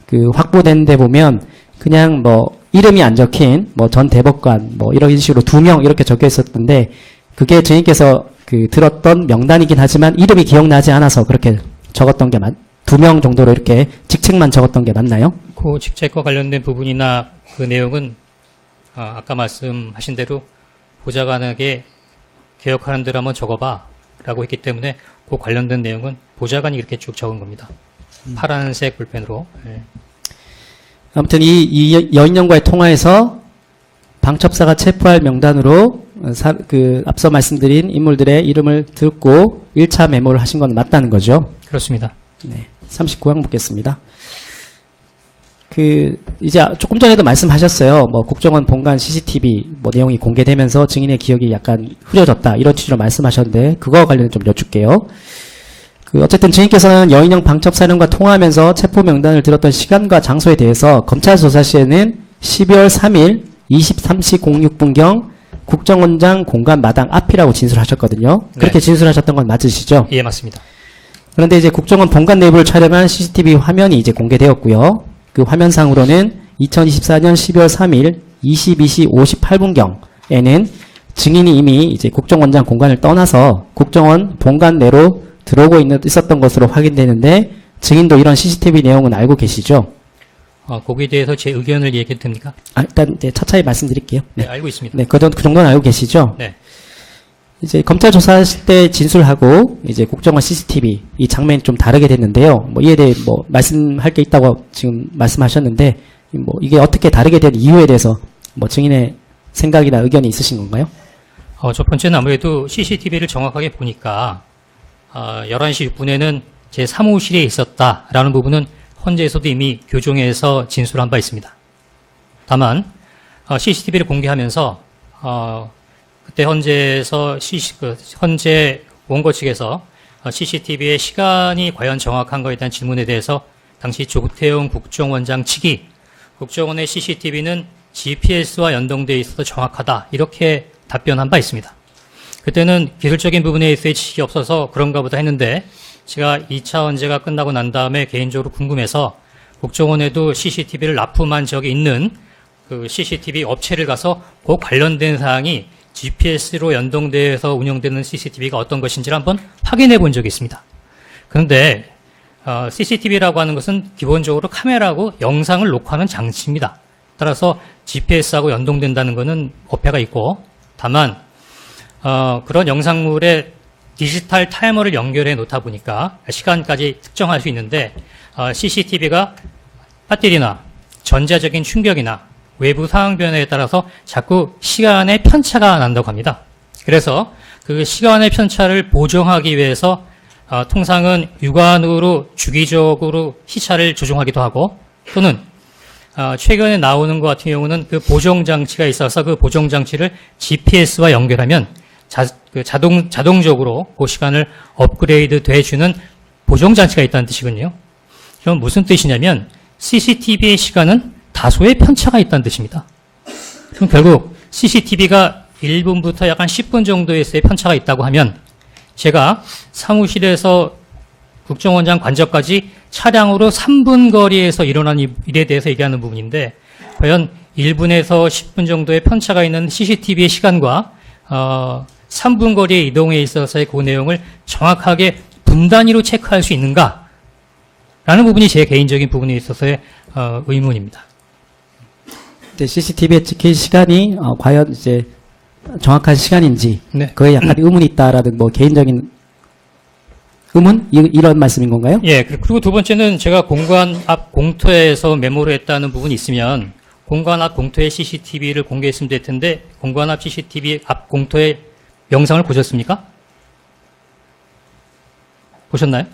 C: 그 확보된 데 보면 그냥 뭐 이름이 안 적힌 뭐 전 대법관 뭐 이런 식으로 2명 이렇게 적혀 있었던데, 그게 증인께서 그 들었던 명단이긴 하지만 이름이 기억나지 않아서 그렇게 적었던 게 2명 정도로 이렇게 직책만 적었던 게 맞나요?
D: 그 직책과 관련된 부분이나 그 내용은 아까 말씀하신 대로 보좌관에게 개혁하는 대로 한번 적어봐 라고 했기 때문에 그 관련된 내용은 보좌관이 이렇게 쭉 적은 겁니다. 파란색 볼펜으로. 네.
C: 아무튼 이 여인영과의 통화에서 방첩사가 체포할 명단으로 앞서 말씀드린 인물들의 이름을 듣고 1차 메모를 하신 건 맞다는 거죠.
D: 그렇습니다.
C: 네, 39항 묻겠습니다. 이제 조금 전에도 말씀하셨어요. 뭐 국정원 본관 CCTV 뭐 내용이 공개되면서 증인의 기억이 약간 흐려졌다, 이런 취지로 말씀하셨는데 그거와 관련해 좀 여쭐게요. 어쨌든 증인께서는 여인영 방첩사령과 통화하면서 체포 명단을 들었던 시간과 장소에 대해서 검찰 조사 시에는 12월 3일 23시 06분경 국정원장 공간 마당 앞이라고 진술하셨거든요. 그렇게
D: 네.
C: 진술하셨던 건 맞으시죠?
D: 예, 맞습니다.
C: 그런데 이제 국정원 본관 내부를 촬영한 CCTV 화면이 이제 공개되었고요. 그 화면상으로는 2024년 12월 3일 22시 58분경에는 증인이 이미 이제 국정원장 공간을 떠나서 국정원 본관 내로 들어오고 있었던 것으로 확인되는데, 증인도 이런 CCTV 내용은 알고 계시죠?
D: 거기에 대해서 제 의견을 얘기해도 됩니까?
C: 일단 이제 차차히 말씀드릴게요.
D: 네, 알고 있습니다.
C: 네, 그 정도는 알고 계시죠?
D: 네.
C: 이제 검찰 조사하실 때 진술하고 이제 국정원 CCTV 이 장면이 좀 다르게 됐는데요. 뭐 이에 대해 뭐 말씀할 게 있다고 지금 말씀하셨는데 뭐 이게 어떻게 다르게 된 이유에 대해서 뭐 증인의 생각이나 의견이 있으신 건가요?
D: 첫 번째는 아무래도 CCTV를 정확하게 보니까 11시 6분에는 제 사무실에 있었다라는 부분은 헌재에서도 이미 교정해서 진술한 바 있습니다. 다만 CCTV를 공개하면서 그때 헌재에서 헌재 원고 측에서 CCTV의 시간이 과연 정확한 거에 대한 질문에 대해서 당시 조태용 국정원장 측이 국정원의 CCTV는 GPS와 연동되어 있어서 정확하다 이렇게 답변한 바 있습니다. 그때는 기술적인 부분에 있어서 지식이 없어서 그런가 보다 했는데 제가 2차 헌재가 끝나고 난 다음에 개인적으로 궁금해서 국정원에도 CCTV를 납품한 적이 있는 그 CCTV 업체를 가서 그 관련된 사항이 GPS로 연동돼서 운영되는 CCTV가 어떤 것인지를 한번 확인해 본 적이 있습니다. 그런데 CCTV라고 하는 것은 기본적으로 카메라하고 영상을 녹화하는 장치입니다. 따라서 GPS하고 연동된다는 것은 어폐가 있고 다만 그런 영상물에 디지털 타이머를 연결해 놓다 보니까 시간까지 특정할 수 있는데 CCTV가 배터리나 전자적인 충격이나 외부 상황 변화에 따라서 자꾸 시간의 편차가 난다고 합니다. 그래서 그 시간의 편차를 보정하기 위해서 통상은 육안으로 주기적으로 시차를 조정하기도 하고 또는 최근에 나오는 것 같은 경우는 그 보정 장치가 있어서 그 보정 장치를 GPS와 연결하면 자동적으로 그 시간을 업그레이드 돼주는 보정 장치가 있다는 뜻이군요. 그럼 무슨 뜻이냐면 CCTV의 시간은 다소의 편차가 있다는 뜻입니다. 그럼 결국 CCTV가 1분부터 약 한 10분 정도의 편차가 있다고 하면 제가 사무실에서 국정원장 관저까지 차량으로 3분 거리에서 일어난 일에 대해서 얘기하는 부분인데 과연 1분에서 10분 정도의 편차가 있는 CCTV의 시간과 3분 거리의 이동에 있어서의 그 내용을 정확하게 분 단위로 체크할 수 있는가? 라는 부분이 제 개인적인 부분에 있어서의 의문입니다.
C: CCTV에 찍힌 시간이 과연 이제 정확한 시간인지
D: 네.
C: 그에 약간 의문이 있다라는 뭐 개인적인 의문 이런 말씀인 건가요?
D: 예. 그리고 두 번째는 제가 공간 앞 공터에서 메모를 했다는 부분이 있으면 공간 앞 공터의 CCTV를 공개했으면 될 텐데 공간 앞 CCTV 앞 공터의 영상을 보셨습니까? 보셨나요?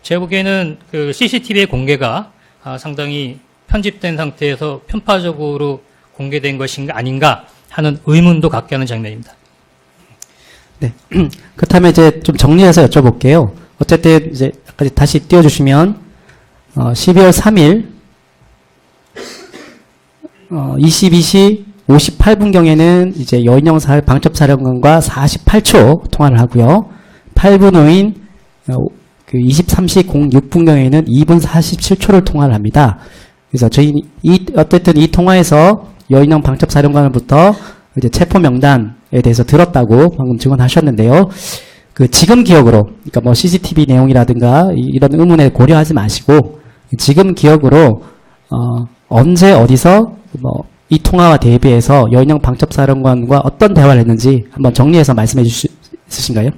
D: 제가 보기에는 그 CCTV의 공개가 상당히 편집된 상태에서 편파적으로 공개된 것인가 아닌가 하는 의문도 갖게 하는 장면입니다.
C: 네. 그렇다면 이제 좀 정리해서 여쭤볼게요. 어쨌든 이제 다시 띄워주시면 12월 3일 22시 58분경에는 이제 여인영 방첩사령관과 48초 통화를 하고요. 8분 후인 23시 06분경에는 2분 47초를 통화를 합니다. 그래서 어쨌든 이 통화에서 여인영 방첩사령관으로부터 이제 체포 명단에 대해서 들었다고 방금 증언하셨는데요. 그 지금 기억으로, 그러니까 뭐 CCTV 내용이라든가 이런 의문에 고려하지 마시고 지금 기억으로 언제 어디서 뭐 이 통화와 대비해서 여인영 방첩사령관과 어떤 대화를 했는지 한번 정리해서 말씀해 주실 수 있으신가요?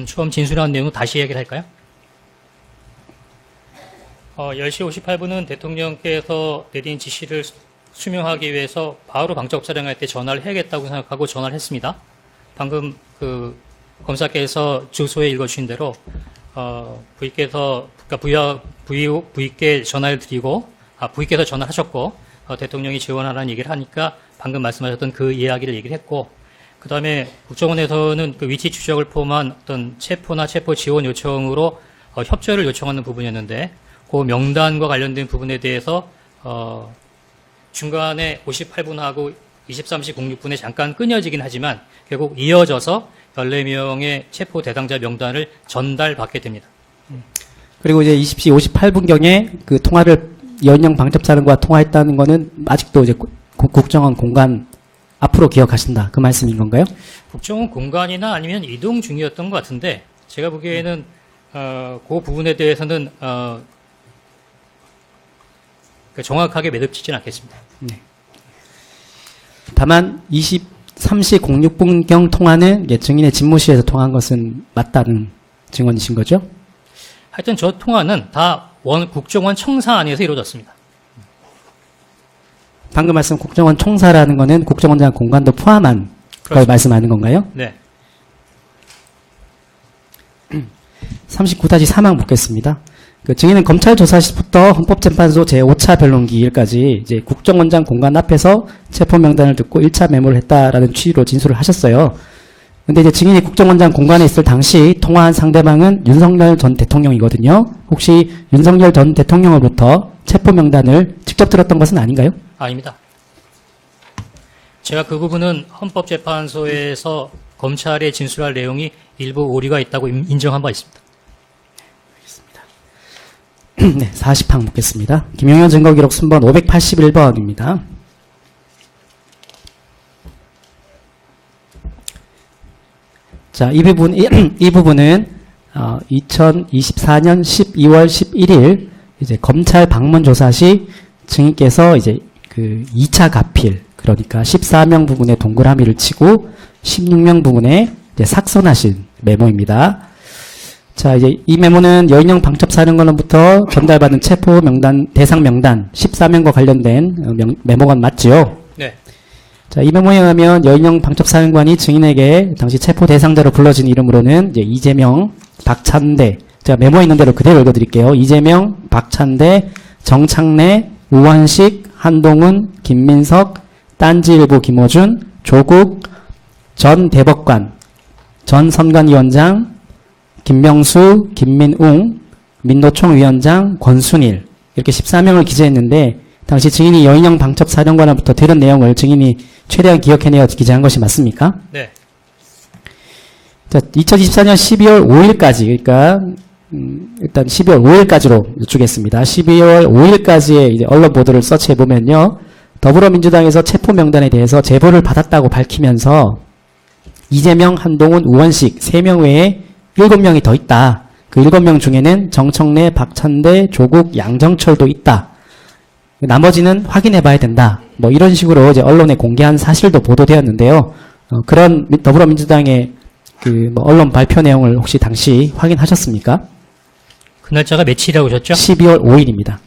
D: 처음 진술한 내용을 다시 얘기를 할까요? 10시 58분은 대통령께서 내린 지시를 수명하기 위해서 바로 방첩사령관한테 전화를 해야겠다고 생각하고 전화를 했습니다. 방금 그 검사께서 주소에 읽어주신 대로 부의께서 그러니까 부의께 전화를 드리고 부의께서 전화하셨고 대통령이 지원하라는 얘기를 하니까 방금 말씀하셨던 그 이야기를 얘기를 했고 그 다음에 국정원에서는 그 위치 추적을 포함한 어떤 체포나 체포 지원 요청으로 협조를 요청하는 부분이었는데 그 명단과 관련된 부분에 대해서 중간에 58분하고 23시 06분에 잠깐 끊어지긴 하지만 결국 이어져서 14명의 체포 대상자 명단을 전달받게 됩니다.
C: 그리고 이제 20시 58분경에 그 통화를 여인영 방첩사령관과 통화했다는 거는 아직도 이제 국정원 공간 앞으로 기억하신다. 그 말씀인 건가요?
D: 국정원 공간이나 아니면 이동 중이었던 것 같은데 제가 보기에는 그 부분에 대해서는 정확하게 매듭지진 않겠습니다.
C: 네. 다만 3시 06분경 통화는 이게 증인의 집무실에서 통화한 것은 맞다는 증언이신 거죠?
D: 하여튼 저 통화는 다 국정원 청사 안에서 이루어졌습니다.
C: 방금 말씀 국정원 총사라는 거는 국정원장 공간도 포함한 걸
D: 그렇습니다.
C: 말씀하는 건가요?
D: 네.
C: 39-3항 묻겠습니다. 그 증인은 검찰 조사 시부터 헌법재판소 제5차 변론기일까지 이제 국정원장 공간 앞에서 체포 명단을 듣고 1차 메모를 했다라는 취지로 진술을 하셨어요. 근데 이제 증인이 국정원장 공간에 있을 당시 통화한 상대방은 윤석열 전 대통령이거든요. 혹시 윤석열 전 대통령으로부터 체포 명단을 직접 들었던 것은 아닌가요?
D: 아닙니다. 제가 그 부분은 헌법재판소에서 검찰에 진술할 내용이 일부 오류가 있다고 인정한 바 있습니다.
C: 네, 40항 묻겠습니다. 김용현 증거기록 순번 581번입니다. 자, 이 부분은 2024년 12월 11일 이제 검찰 방문 조사 시 증인께서 이제 그 2차 가필, 그러니까 14명 부분에 동그라미를 치고 16명 부분에 이제 삭선하신 메모입니다. 자, 이제 이 메모는 여인영 방첩사령관으로부터 전달받은 체포 명단, 대상 명단 14명과 관련된 메모가 맞지요?
D: 네.
C: 자, 이 메모에 의하면 여인영 방첩사령관이 증인에게 당시 체포 대상자로 불러진 이름으로는 이제 이재명, 박찬대, 제가 메모에 있는 대로 그대로 읽어드릴게요. 이재명, 박찬대, 정창래, 우원식, 한동훈, 김민석, 딴지일보 김어준, 조국, 전 대법관, 전 선관위원장, 김명수, 김민웅, 민노총 위원장, 권순일 이렇게 14명을 기재했는데 당시 증인이 여인영 방첩사령관으로부터 들은 내용을 증인이 최대한 기억해내어 기재한 것이 맞습니까?
D: 네.
C: 자, 2024년 12월 5일까지 그러니까 일단 12월 5일까지로 여쭈겠습니다. 12월 5일까지의 이제 언론 보도를 서치해 보면요. 더불어민주당에서 체포 명단에 대해서 제보를 받았다고 밝히면서 이재명, 한동훈, 우원식 3명 외에 7명이 더 있다. 그 7명 중에는 정청래, 박찬대, 조국, 양정철도 있다. 나머지는 확인해 봐야 된다. 뭐 이런 식으로 이제 언론에 공개한 사실도 보도되었는데요. 그런 더불어민주당의 그 뭐 언론 발표 내용을 혹시 당시 확인하셨습니까?
D: 그 날짜가 며칠이라고 하셨죠?
C: 12월 5일입니다.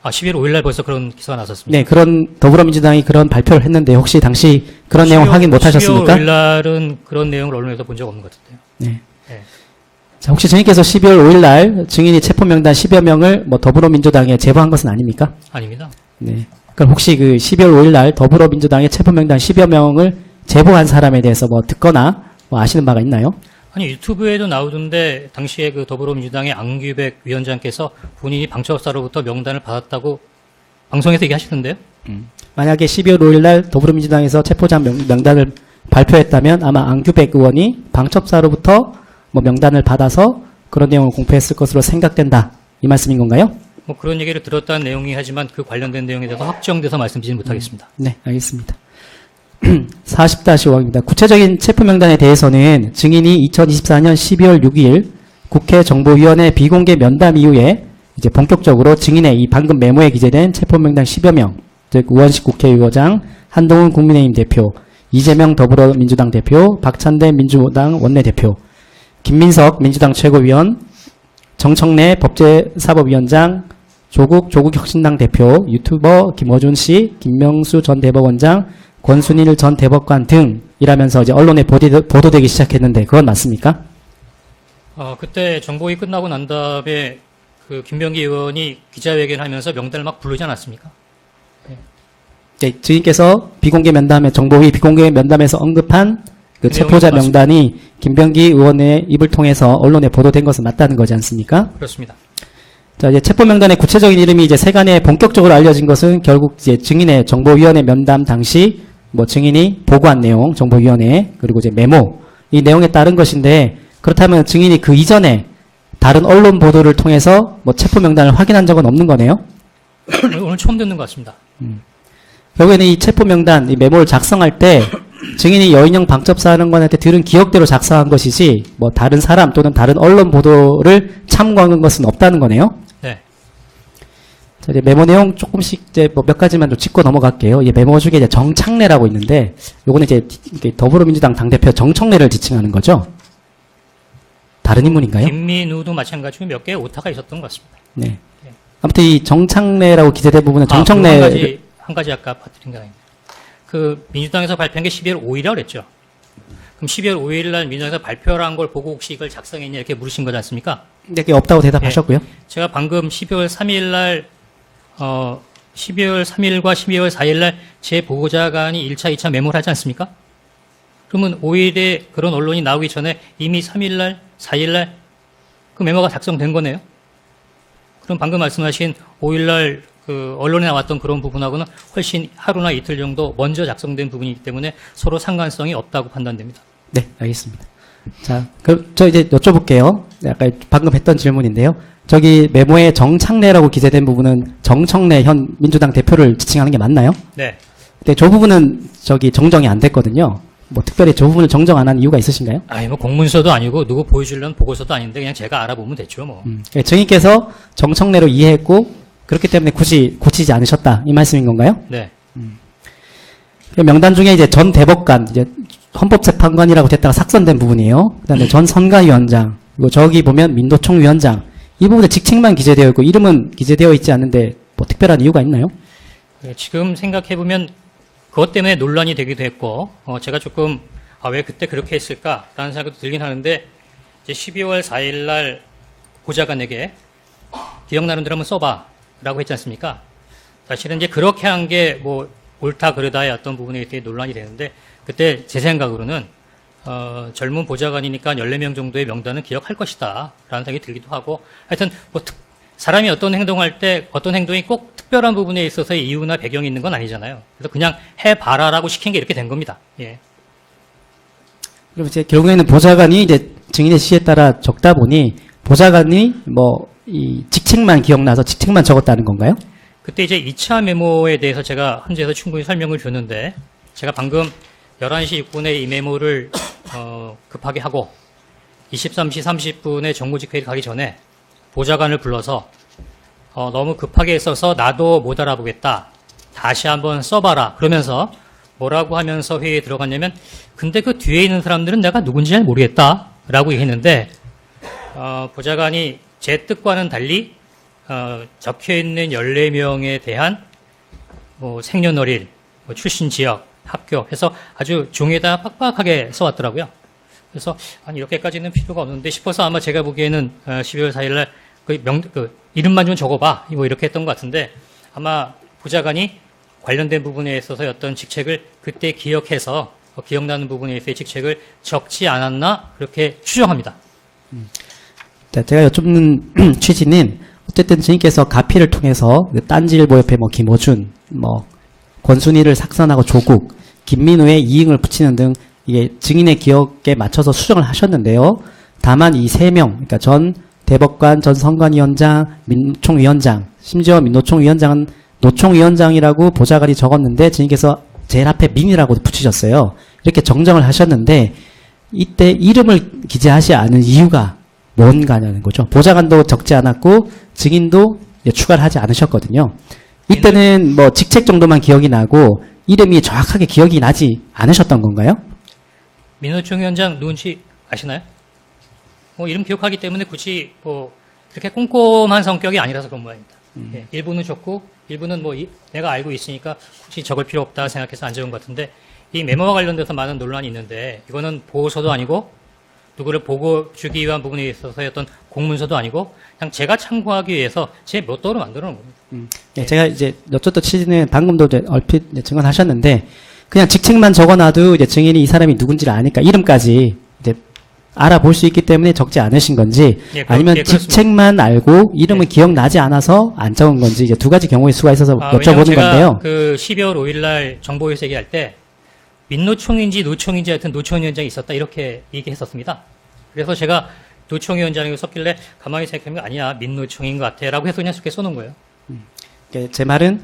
D: 아, 11월 5일 날 벌써 그런 기사가 나섰습니다.
C: 네, 그런 더불어민주당이 그런 발표를 했는데 혹시 당시 그런 내용 확인 못 하셨습니까?
D: 12월 5일 날은 그런 내용을 언론에서 본 적 없는 것 같은데요.
C: 네.
D: 네.
C: 자, 혹시 증인께서 12월 5일 날 증인이 체포 명단 10여 명을 뭐 더불어민주당에 제보한 것은 아닙니까?
D: 아닙니다.
C: 네. 그럼 혹시 그 12월 5일 날 더불어민주당의 체포 명단 10여 명을 제보한 사람에 대해서 뭐 듣거나 뭐 아시는 바가 있나요?
D: 아니, 유튜브에도 나오던데 당시에 그 더불어민주당의 안규백 위원장께서 본인이 방첩사로부터 명단을 받았다고 방송에서 얘기하시던데요?
C: 만약에 12월 5일 날 더불어민주당에서 체포자 명단을 발표했다면 아마 안규백 의원이 방첩사로부터 뭐 명단을 받아서 그런 내용을 공표했을 것으로 생각된다. 이 말씀인 건가요?
D: 뭐 그런 얘기를 들었다는 내용이 하지만 그 관련된 내용에 대해서 확정돼서 말씀드리지 못하겠습니다.
C: 네, 알겠습니다. 40-5항입니다. 구체적인 체포 명단에 대해서는 증인이 2024년 12월 6일 국회 정보위원회 비공개 면담 이후에 이제 본격적으로 증인의 이 방금 메모에 기재된 체포 명단 10여 명, 즉 우원식 국회의원장, 한동훈 국민의힘 대표, 이재명 더불어민주당 대표, 박찬대 민주당 원내대표, 김민석 민주당 최고위원, 정청래 법제사법위원장, 조국 혁신당 대표, 유튜버 김어준 씨, 김명수 전 대법원장, 권순일 전 대법관 등이라면서 이제 언론에 보도되기 시작했는데 그건 맞습니까?
D: 그때 정보위 끝나고 난 다음에 그 김병기 의원이 기자회견하면서 명단을 막 부르지 않았습니까?
C: 네, 증인께서 비공개 면담에 정보위 비공개 면담에서 언급한 그 체포자 명단이 김병기 의원의 입을 통해서 언론에 보도된 것은 맞다는 거지 않습니까?
D: 그렇습니다.
C: 자, 이제 체포 명단의 구체적인 이름이 이제 세간에 본격적으로 알려진 것은 결국 이제 증인의 정보위원회 면담 당시 뭐 증인이 보고한 내용, 정보위원회, 그리고 이제 메모, 이 내용에 따른 것인데 그렇다면 증인이 그 이전에 다른 언론 보도를 통해서 뭐 체포 명단을 확인한 적은 없는 거네요?
D: 오늘 처음 듣는 것 같습니다.
C: 결국에는 이 체포 명단, 이 메모를 작성할 때 증인이 여인영 방첩사령관한테 들은 기억대로 작성한 것이지 뭐 다른 사람 또는 다른 언론 보도를 참고한 것은 없다는 거네요?
D: 네.
C: 자, 이제 메모 내용 조금씩 이제 뭐 몇 가지만 좀 짚고 넘어갈게요. 이 메모 중에 이제 정창래라고 있는데, 요거는 이제 이게 더불어민주당 당대표 정청래를 지칭하는 거죠. 다른 인물인가요?
D: 김민우도 마찬가지로 몇 개의 오타가 있었던 것 같습니다.
C: 네. 아무튼 이 정창래라고 기재된 부분은
D: 한
C: 정청래,
D: 가지 아까 퍼뜨린 게 아닙니다. 그 민주당에서 발표한 게 12월 5일이라고 그랬죠. 그럼 12월 5일 날 민주당에서 발표를 한 걸 보고 혹시 이걸 작성했냐 이렇게 물으신 거지 않습니까?
C: 이게 없다고 대답하셨고요.
D: 제가 방금 12월 3일 날 12월 3일과 12월 4일 날 제 보좌관이 1차, 2차 메모를 하지 않습니까? 그러면 5일에 그런 언론이 나오기 전에 이미 3일 날, 4일 날 그 메모가 작성된 거네요. 그럼 방금 말씀하신 5일 날 그 언론에 나왔던 그런 부분하고는 훨씬 하루나 이틀 정도 먼저 작성된 부분이기 때문에 서로 상관성이 없다고 판단됩니다.
C: 네, 알겠습니다. 자, 그럼 저 이제 여쭤볼게요. 네, 아까 방금 했던 질문인데요. 저기 메모에 정창래라고 기재된 부분은 정청래 현 민주당 대표를 지칭하는 게 맞나요?
D: 네.
C: 근데 저 부분은 저기 정정이 안 됐거든요. 뭐 특별히 저 부분을 정정 안 한 이유가 있으신가요?
D: 아니 뭐 공문서도 아니고 누구 보여주려는 보고서도 아닌데 그냥 제가 알아보면 됐죠 뭐.
C: 예, 증인께서 정청래로 이해했고 그렇기 때문에 굳이 고치지 않으셨다 이 말씀인 건가요?
D: 네.
C: 그 명단 중에 이제 전 대법관, 이제 헌법재판관이라고 됐다가 삭선된 부분이에요. 그다음에 전 선가위원장, 그리고 저기 보면 민노총 위원장 이 부분에 직책만 기재되어 있고 이름은 기재되어 있지 않는데 뭐 특별한 이유가 있나요?
D: 네, 지금 생각해 보면 그것 때문에 논란이 되기도 했고 제가 조금 왜 그때 그렇게 했을까라는 생각도 들긴 하는데 이제 12월 4일 날 보좌관에게 기억나는 대로 한번 써봐라고 했지 않습니까? 사실은 이제 그렇게 한 게 뭐 옳다 그르다의 어떤 부분에 대해 논란이 되는데 그때 제 생각으로는 젊은 보좌관이니까 14명 정도의 명단은 기억할 것이다 라는 생각이 들기도 하고 하여튼 뭐 사람이 어떤 행동할 때 어떤 행동이 꼭 특별한 부분에 있어서 이유나 배경이 있는 건 아니잖아요. 그래서 그냥 해봐라라고 시킨 게 이렇게 된 겁니다. 예.
C: 그럼 이제 결국에는 보좌관이 이제 증인의 지시에 따라 적다 보니 보좌관이 뭐 이 직책만 기억나서 직책만 적었다는 건가요?
D: 그때 이제 2차 메모에 대해서 제가 헌재에서 충분히 설명을 줬는데 제가 방금 11시 6분에 이 메모를 급하게 하고 23시 30분에 정무직회의를 가기 전에 보좌관을 불러서 너무 급하게 써서 나도 못 알아보겠다. 다시 한번 써봐라. 그러면서 뭐라고 하면서 회의에 들어갔냐면 근데 그 뒤에 있는 사람들은 내가 누군지 잘 모르겠다. 라고 얘기했는데 보좌관이 제 뜻과는 달리 적혀있는 14명에 대한 뭐 생년월일, 뭐 출신 지역, 학교 해서 아주 종이에다 빡빡하게 써왔더라고요. 그래서 아니 이렇게까지는 필요가 없는데 싶어서 아마 제가 보기에는 12월 4일 날 그 이름만 좀 적어봐 뭐 이렇게 했던 것 같은데 아마 보좌관이 관련된 부분에 있어서 어떤 직책을 그때 기억해서 기억나는 부분에 있어서의 직책을 적지 않았나 그렇게 추정합니다.
C: 자, 제가 여쭙는 취지는 어쨌든 증인께서 가피를 통해서 딴지일보 옆에 뭐 김호준, 뭐 권순희를 삭선하고 조국, 김민우의 이응을 붙이는 등 이게 증인의 기억에 맞춰서 수정을 하셨는데요. 다만 이 3명, 그러니까 전 대법관, 전 선관위원장, 민노총위원장, 심지어 민노총위원장은 노총위원장이라고 보좌관이 적었는데 증인께서 제일 앞에 민이라고 붙이셨어요. 이렇게 정정을 하셨는데 이때 이름을 기재하지 않은 이유가 뭔가냐는 거죠. 보좌관도 적지 않았고 증인도 추가를 하지 않으셨거든요. 이때는 뭐 직책 정도만 기억이 나고 이름이 정확하게 기억이 나지 않으셨던 건가요?
D: 민노총 위원장 누군지 아시나요? 뭐 이름 기억하기 때문에 굳이 뭐 그렇게 꼼꼼한 성격이 아니라서 그런 모양입니다. 예, 일부는 적고 일부는 뭐 내가 알고 있으니까 굳이 적을 필요 없다 생각해서 안 적은 것 같은데 이 메모와 관련돼서 많은 논란이 있는데 이거는 보고서도 아니고 누구를 보고 주기 위한 부분에 있어서의 어떤 공문서도 아니고 그냥 제가 참고하기 위해서 제 묘도로 만들어 놓은 겁니다.
C: 네, 제가 이제 여쭙던 취지는 방금도 이제 얼핏 이제 증언하셨는데 그냥 직책만 적어놔도 이제 증인이 이 사람이 누군지를 아니까 이름까지 이제 알아볼 수 있기 때문에 적지 않으신 건지
D: 예,
C: 아니면
D: 예, 그렇습니다.
C: 직책만 알고 이름은 기억나지 않아서 안 적은 건지 이제 두 가지 경우의 수가 있어서
D: 왜냐면
C: 여쭤보는
D: 제가
C: 건데요.
D: 그 12월 5일 날 정보회의에서 얘기할 때 민노총인지 노총인지 하여튼 노총위원장이 있었다 이렇게 얘기했었습니다. 그래서 제가 노총위원장이고 썼길래 가만히 생각해보면 아니야 민노총인 것 같아 라고 해서 그냥 쉽게 써놓은 거예요.
C: 제 말은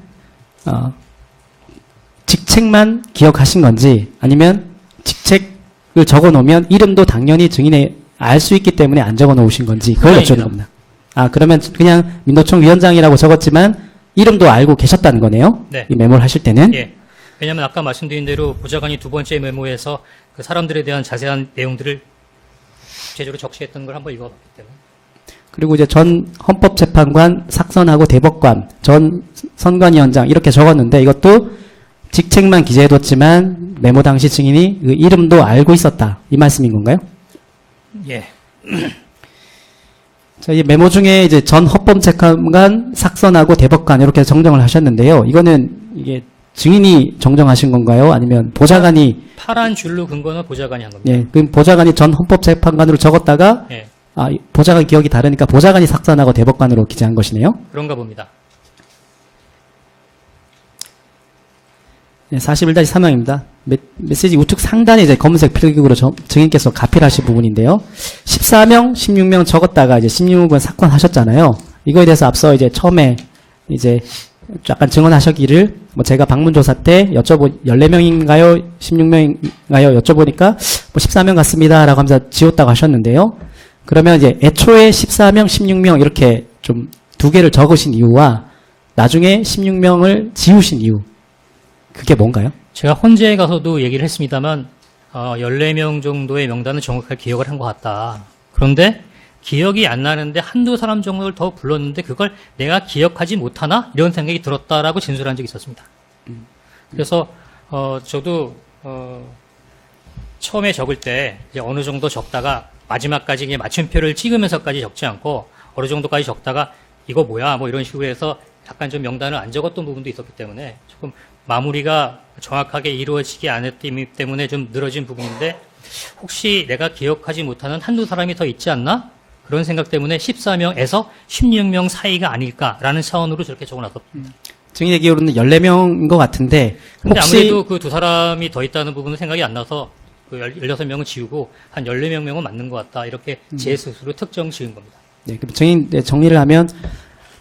C: 직책만 기억하신 건지 아니면 직책을 적어놓으면 이름도 당연히 증인이 알 수 있기 때문에 안 적어놓으신 건지 그걸 여쭤는 겁니다. 그러면 그냥 민노총 위원장이라고 적었지만 이름도 알고 계셨다는 거네요.
D: 네.
C: 이 메모를 하실 때는.
D: 예. 왜냐하면 아까 말씀드린 대로 보좌관이 두 번째 메모에서 그 사람들에 대한 자세한 내용들을 구체적으로 적시했던 걸 한번 읽어봤기 때문에.
C: 그리고 이제 전 헌법재판관, 삭선하고 대법관, 전 선관위원장 이렇게 적었는데 이것도 직책만 기재해뒀지만 메모 당시 증인이 그 이름도 알고 있었다. 이 말씀인 건가요?
D: 예.
C: 자, 이 메모 중에 이제 전 헌법재판관, 삭선하고 대법관 이렇게 정정을 하셨는데요. 이거는 이게 증인이 정정하신 건가요? 아니면 보좌관이
D: 파란 줄로 근거는 보좌관이 한 겁니다.
C: 예, 그럼 보좌관이 전 헌법재판관으로 적었다가
D: 예.
C: 보좌관 기억이 다르니까 보좌관이 삭선하고 대법관으로 기재한 것이네요.
D: 그런가 봅니다.
C: 네, 41-3항입니다. 메시지 우측 상단에 이제 검은색 필기구로 증인께서 가필하신 부분인데요. 14명, 16명 적었다가 이제 16명 사건하셨잖아요. 이거에 대해서 앞서 이제 처음에 이제 약간 증언하셨기를 뭐 제가 방문조사 때 14명인가요? 16명인가요? 여쭤보니까 뭐 14명 같습니다. 라고 하면서 지웠다고 하셨는데요. 그러면 이제 애초에 14명, 16명 이렇게 좀 두 개를 적으신 이유와 나중에 16명을 지우신 이유. 그게 뭔가요?
D: 제가 헌재에 가서도 얘기를 했습니다만 14명 정도의 명단은 정확하게 기억을 한 것 같다. 그런데 기억이 안 나는데 한두 사람 정도를 더 불렀는데 그걸 내가 기억하지 못하나? 이런 생각이 들었다라고 진술한 적이 있었습니다. 그래서 저도 처음에 적을 때 이제 어느 정도 적다가 마지막까지 그냥 맞춤표를 찍으면서까지 적지 않고 어느 정도까지 적다가 이거 뭐야 뭐 이런 식으로 해서 약간 좀 명단을 안 적었던 부분도 있었기 때문에 조금 마무리가 정확하게 이루어지지 않았기 때문에 좀 늘어진 부분인데 혹시 내가 기억하지 못하는 한두 사람이 더 있지 않나? 그런 생각 때문에 14명에서 16명 사이가 아닐까라는 차원으로 저렇게 적어놨습니다.
C: 증인의 기억으로는 14명인 것 같은데
D: 근데
C: 혹시
D: 아무래도 그 두 사람이 더 있다는 부분은 생각이 안 나서 그 16명은 지우고 한 14명은 맞는 것 같다. 이렇게 제 스스로 특정 지은 겁니다.
C: 네, 그럼 증인 정리를 하면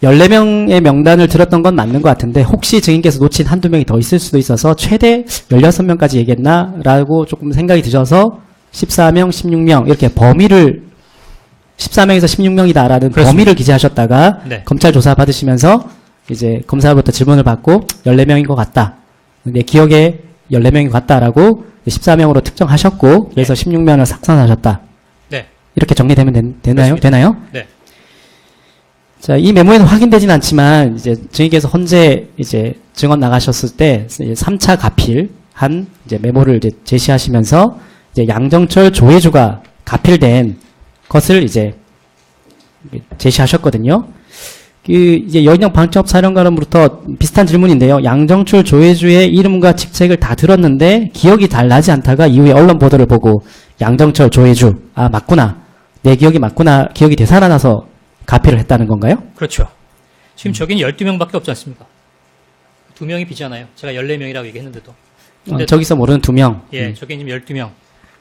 C: 14명의 명단을 들었던 건 맞는 것 같은데 혹시 증인께서 놓친 한두 명이 더 있을 수도 있어서 최대 16명까지 얘기했나라고 조금 생각이 드셔서 14명, 16명 이렇게 범위를 14명에서 16명이다라는
D: 그렇습니다.
C: 범위를 기재하셨다가
D: 네.
C: 검찰 조사 받으시면서 이제 검사로부터 질문을 받고 14명인 것 같다. 내 기억에 14명인 것 같다라고 14명으로 특정하셨고 그래서 16명을 삭선하셨다.
D: 네.
C: 이렇게 정리되면
D: 그렇습니다.
C: 되나요?
D: 네.
C: 자, 이 메모에는 확인되진 않지만 이제 증인께서 헌재 이제 증언 나가셨을 때 3차 가필한 이제 메모를 이제 제시하시면서 이제 양정철 조혜주가 가필된 것을 이제 제시하셨거든요. 그 이제 여인영 방첩사령관으로부터 비슷한 질문인데요. 양정철 조혜주의 이름과 직책을 다 들었는데 기억이 잘 나지 않다가 이후에 언론 보도를 보고 양정철 조혜주 맞구나. 내 기억이 맞구나. 기억이 되살아나서 가필을 했다는 건가요?
D: 그렇죠. 지금 저긴 12명밖에 없지 않습니까? 2명이 비잖아요. 제가 14명이라고 얘기했는데도. 근데
C: 저기서 모르는 2명.
D: 예, 저기 지금 12명.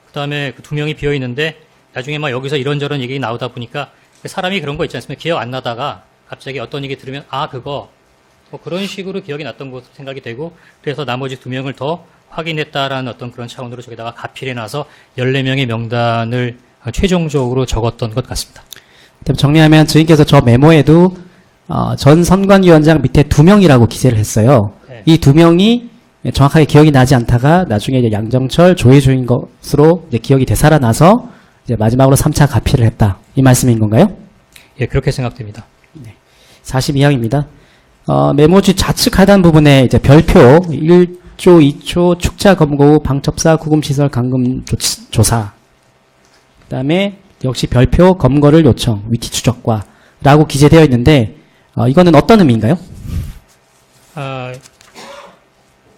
D: 그 다음에 그 2명이 비어 있는데 나중에 막 여기서 이런저런 얘기 나오다 보니까 사람이 그런 거 있지 않습니까? 기억 안 나다가 갑자기 어떤 얘기 들으면 그거 뭐 그런 식으로 기억이 났던 것으로 생각이 되고 그래서 나머지 2명을 더 확인했다라는 어떤 그런 차원으로 저기다가 가필해놔서 14명의 명단을 최종적으로 적었던 것 같습니다.
C: 정리하면 증인께서 저 메모에도 전 선관위원장 밑에 2명이라고 기재를 했어요.
D: 네.
C: 이 2명이 정확하게 기억이 나지 않다가 나중에 이제 양정철 조혜주인 것으로 이제 기억이 되살아나서 이제 마지막으로 3차 가필을 했다. 이 말씀인 건가요?
D: 예, 그렇게 생각됩니다.
C: 42항입니다. 메모지 좌측 하단 부분에 이제 별표 1조, 2초 축자 검거 후 방첩사 구금시설 감금 조사. 그 다음에 역시 별표 검거를 요청, 위치 추적과 라고 기재되어 있는데 이거는 어떤 의미인가요?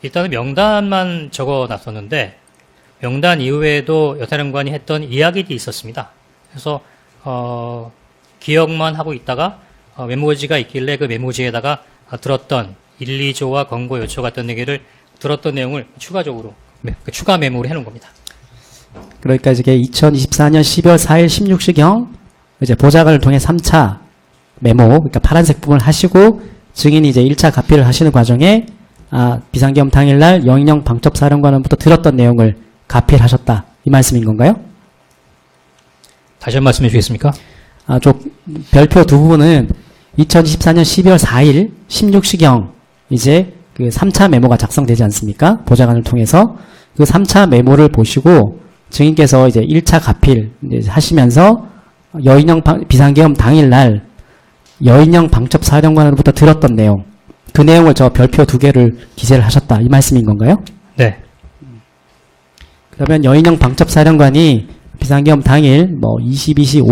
D: 일단은 명단만 적어놨었는데 명단 이후에도 여사령관이 했던 이야기들이 있었습니다. 그래서 기억만 하고 있다가 메모지가 있길래 그 메모지에다가 들었던 1, 2조와 검거 요청 같은 얘기를 들었던 내용을 추가적으로 추가 메모를 해놓은 겁니다.
C: 그러니까 이게 2024년 12월 4일 16시경 이제 보좌관을 통해 3차 메모, 그러니까 파란색 부분을 하시고 증인이 이제 1차 가필을 하시는 과정에 비상계엄 당일날 영인영 방첩사령관으로부터 들었던 내용을 가필하셨다. 이 말씀인 건가요?
D: 다시 한 번 말씀해 주시겠습니까?
C: 별표 두 부분은 2024년 12월 4일 16시경 이제 그 3차 메모가 작성되지 않습니까? 보좌관을 통해서 그 3차 메모를 보시고 증인께서 이제 1차 가필 이제 하시면서 여인영 비상계엄 당일날 여인영 방첩사령관으로부터 들었던 내용, 그 내용을 저 별표 2개를 기재를 하셨다 이 말씀인 건가요?
D: 네.
C: 그러면 여인영 방첩사령관이 비상계엄 당일 뭐 22시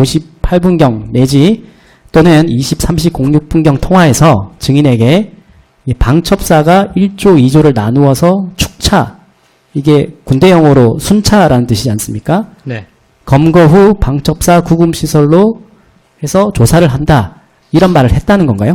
C: 58분경 내지 또는 23시 06분경 통화해서 증인에게 이 방첩사가 1조 2조를 나누어서 축차, 이게 군대 용어로 순차라는 뜻이지 않습니까?
D: 네.
C: 검거 후 방첩사 구금시설로 해서 조사를 한다. 이런 말을 했다는 건가요?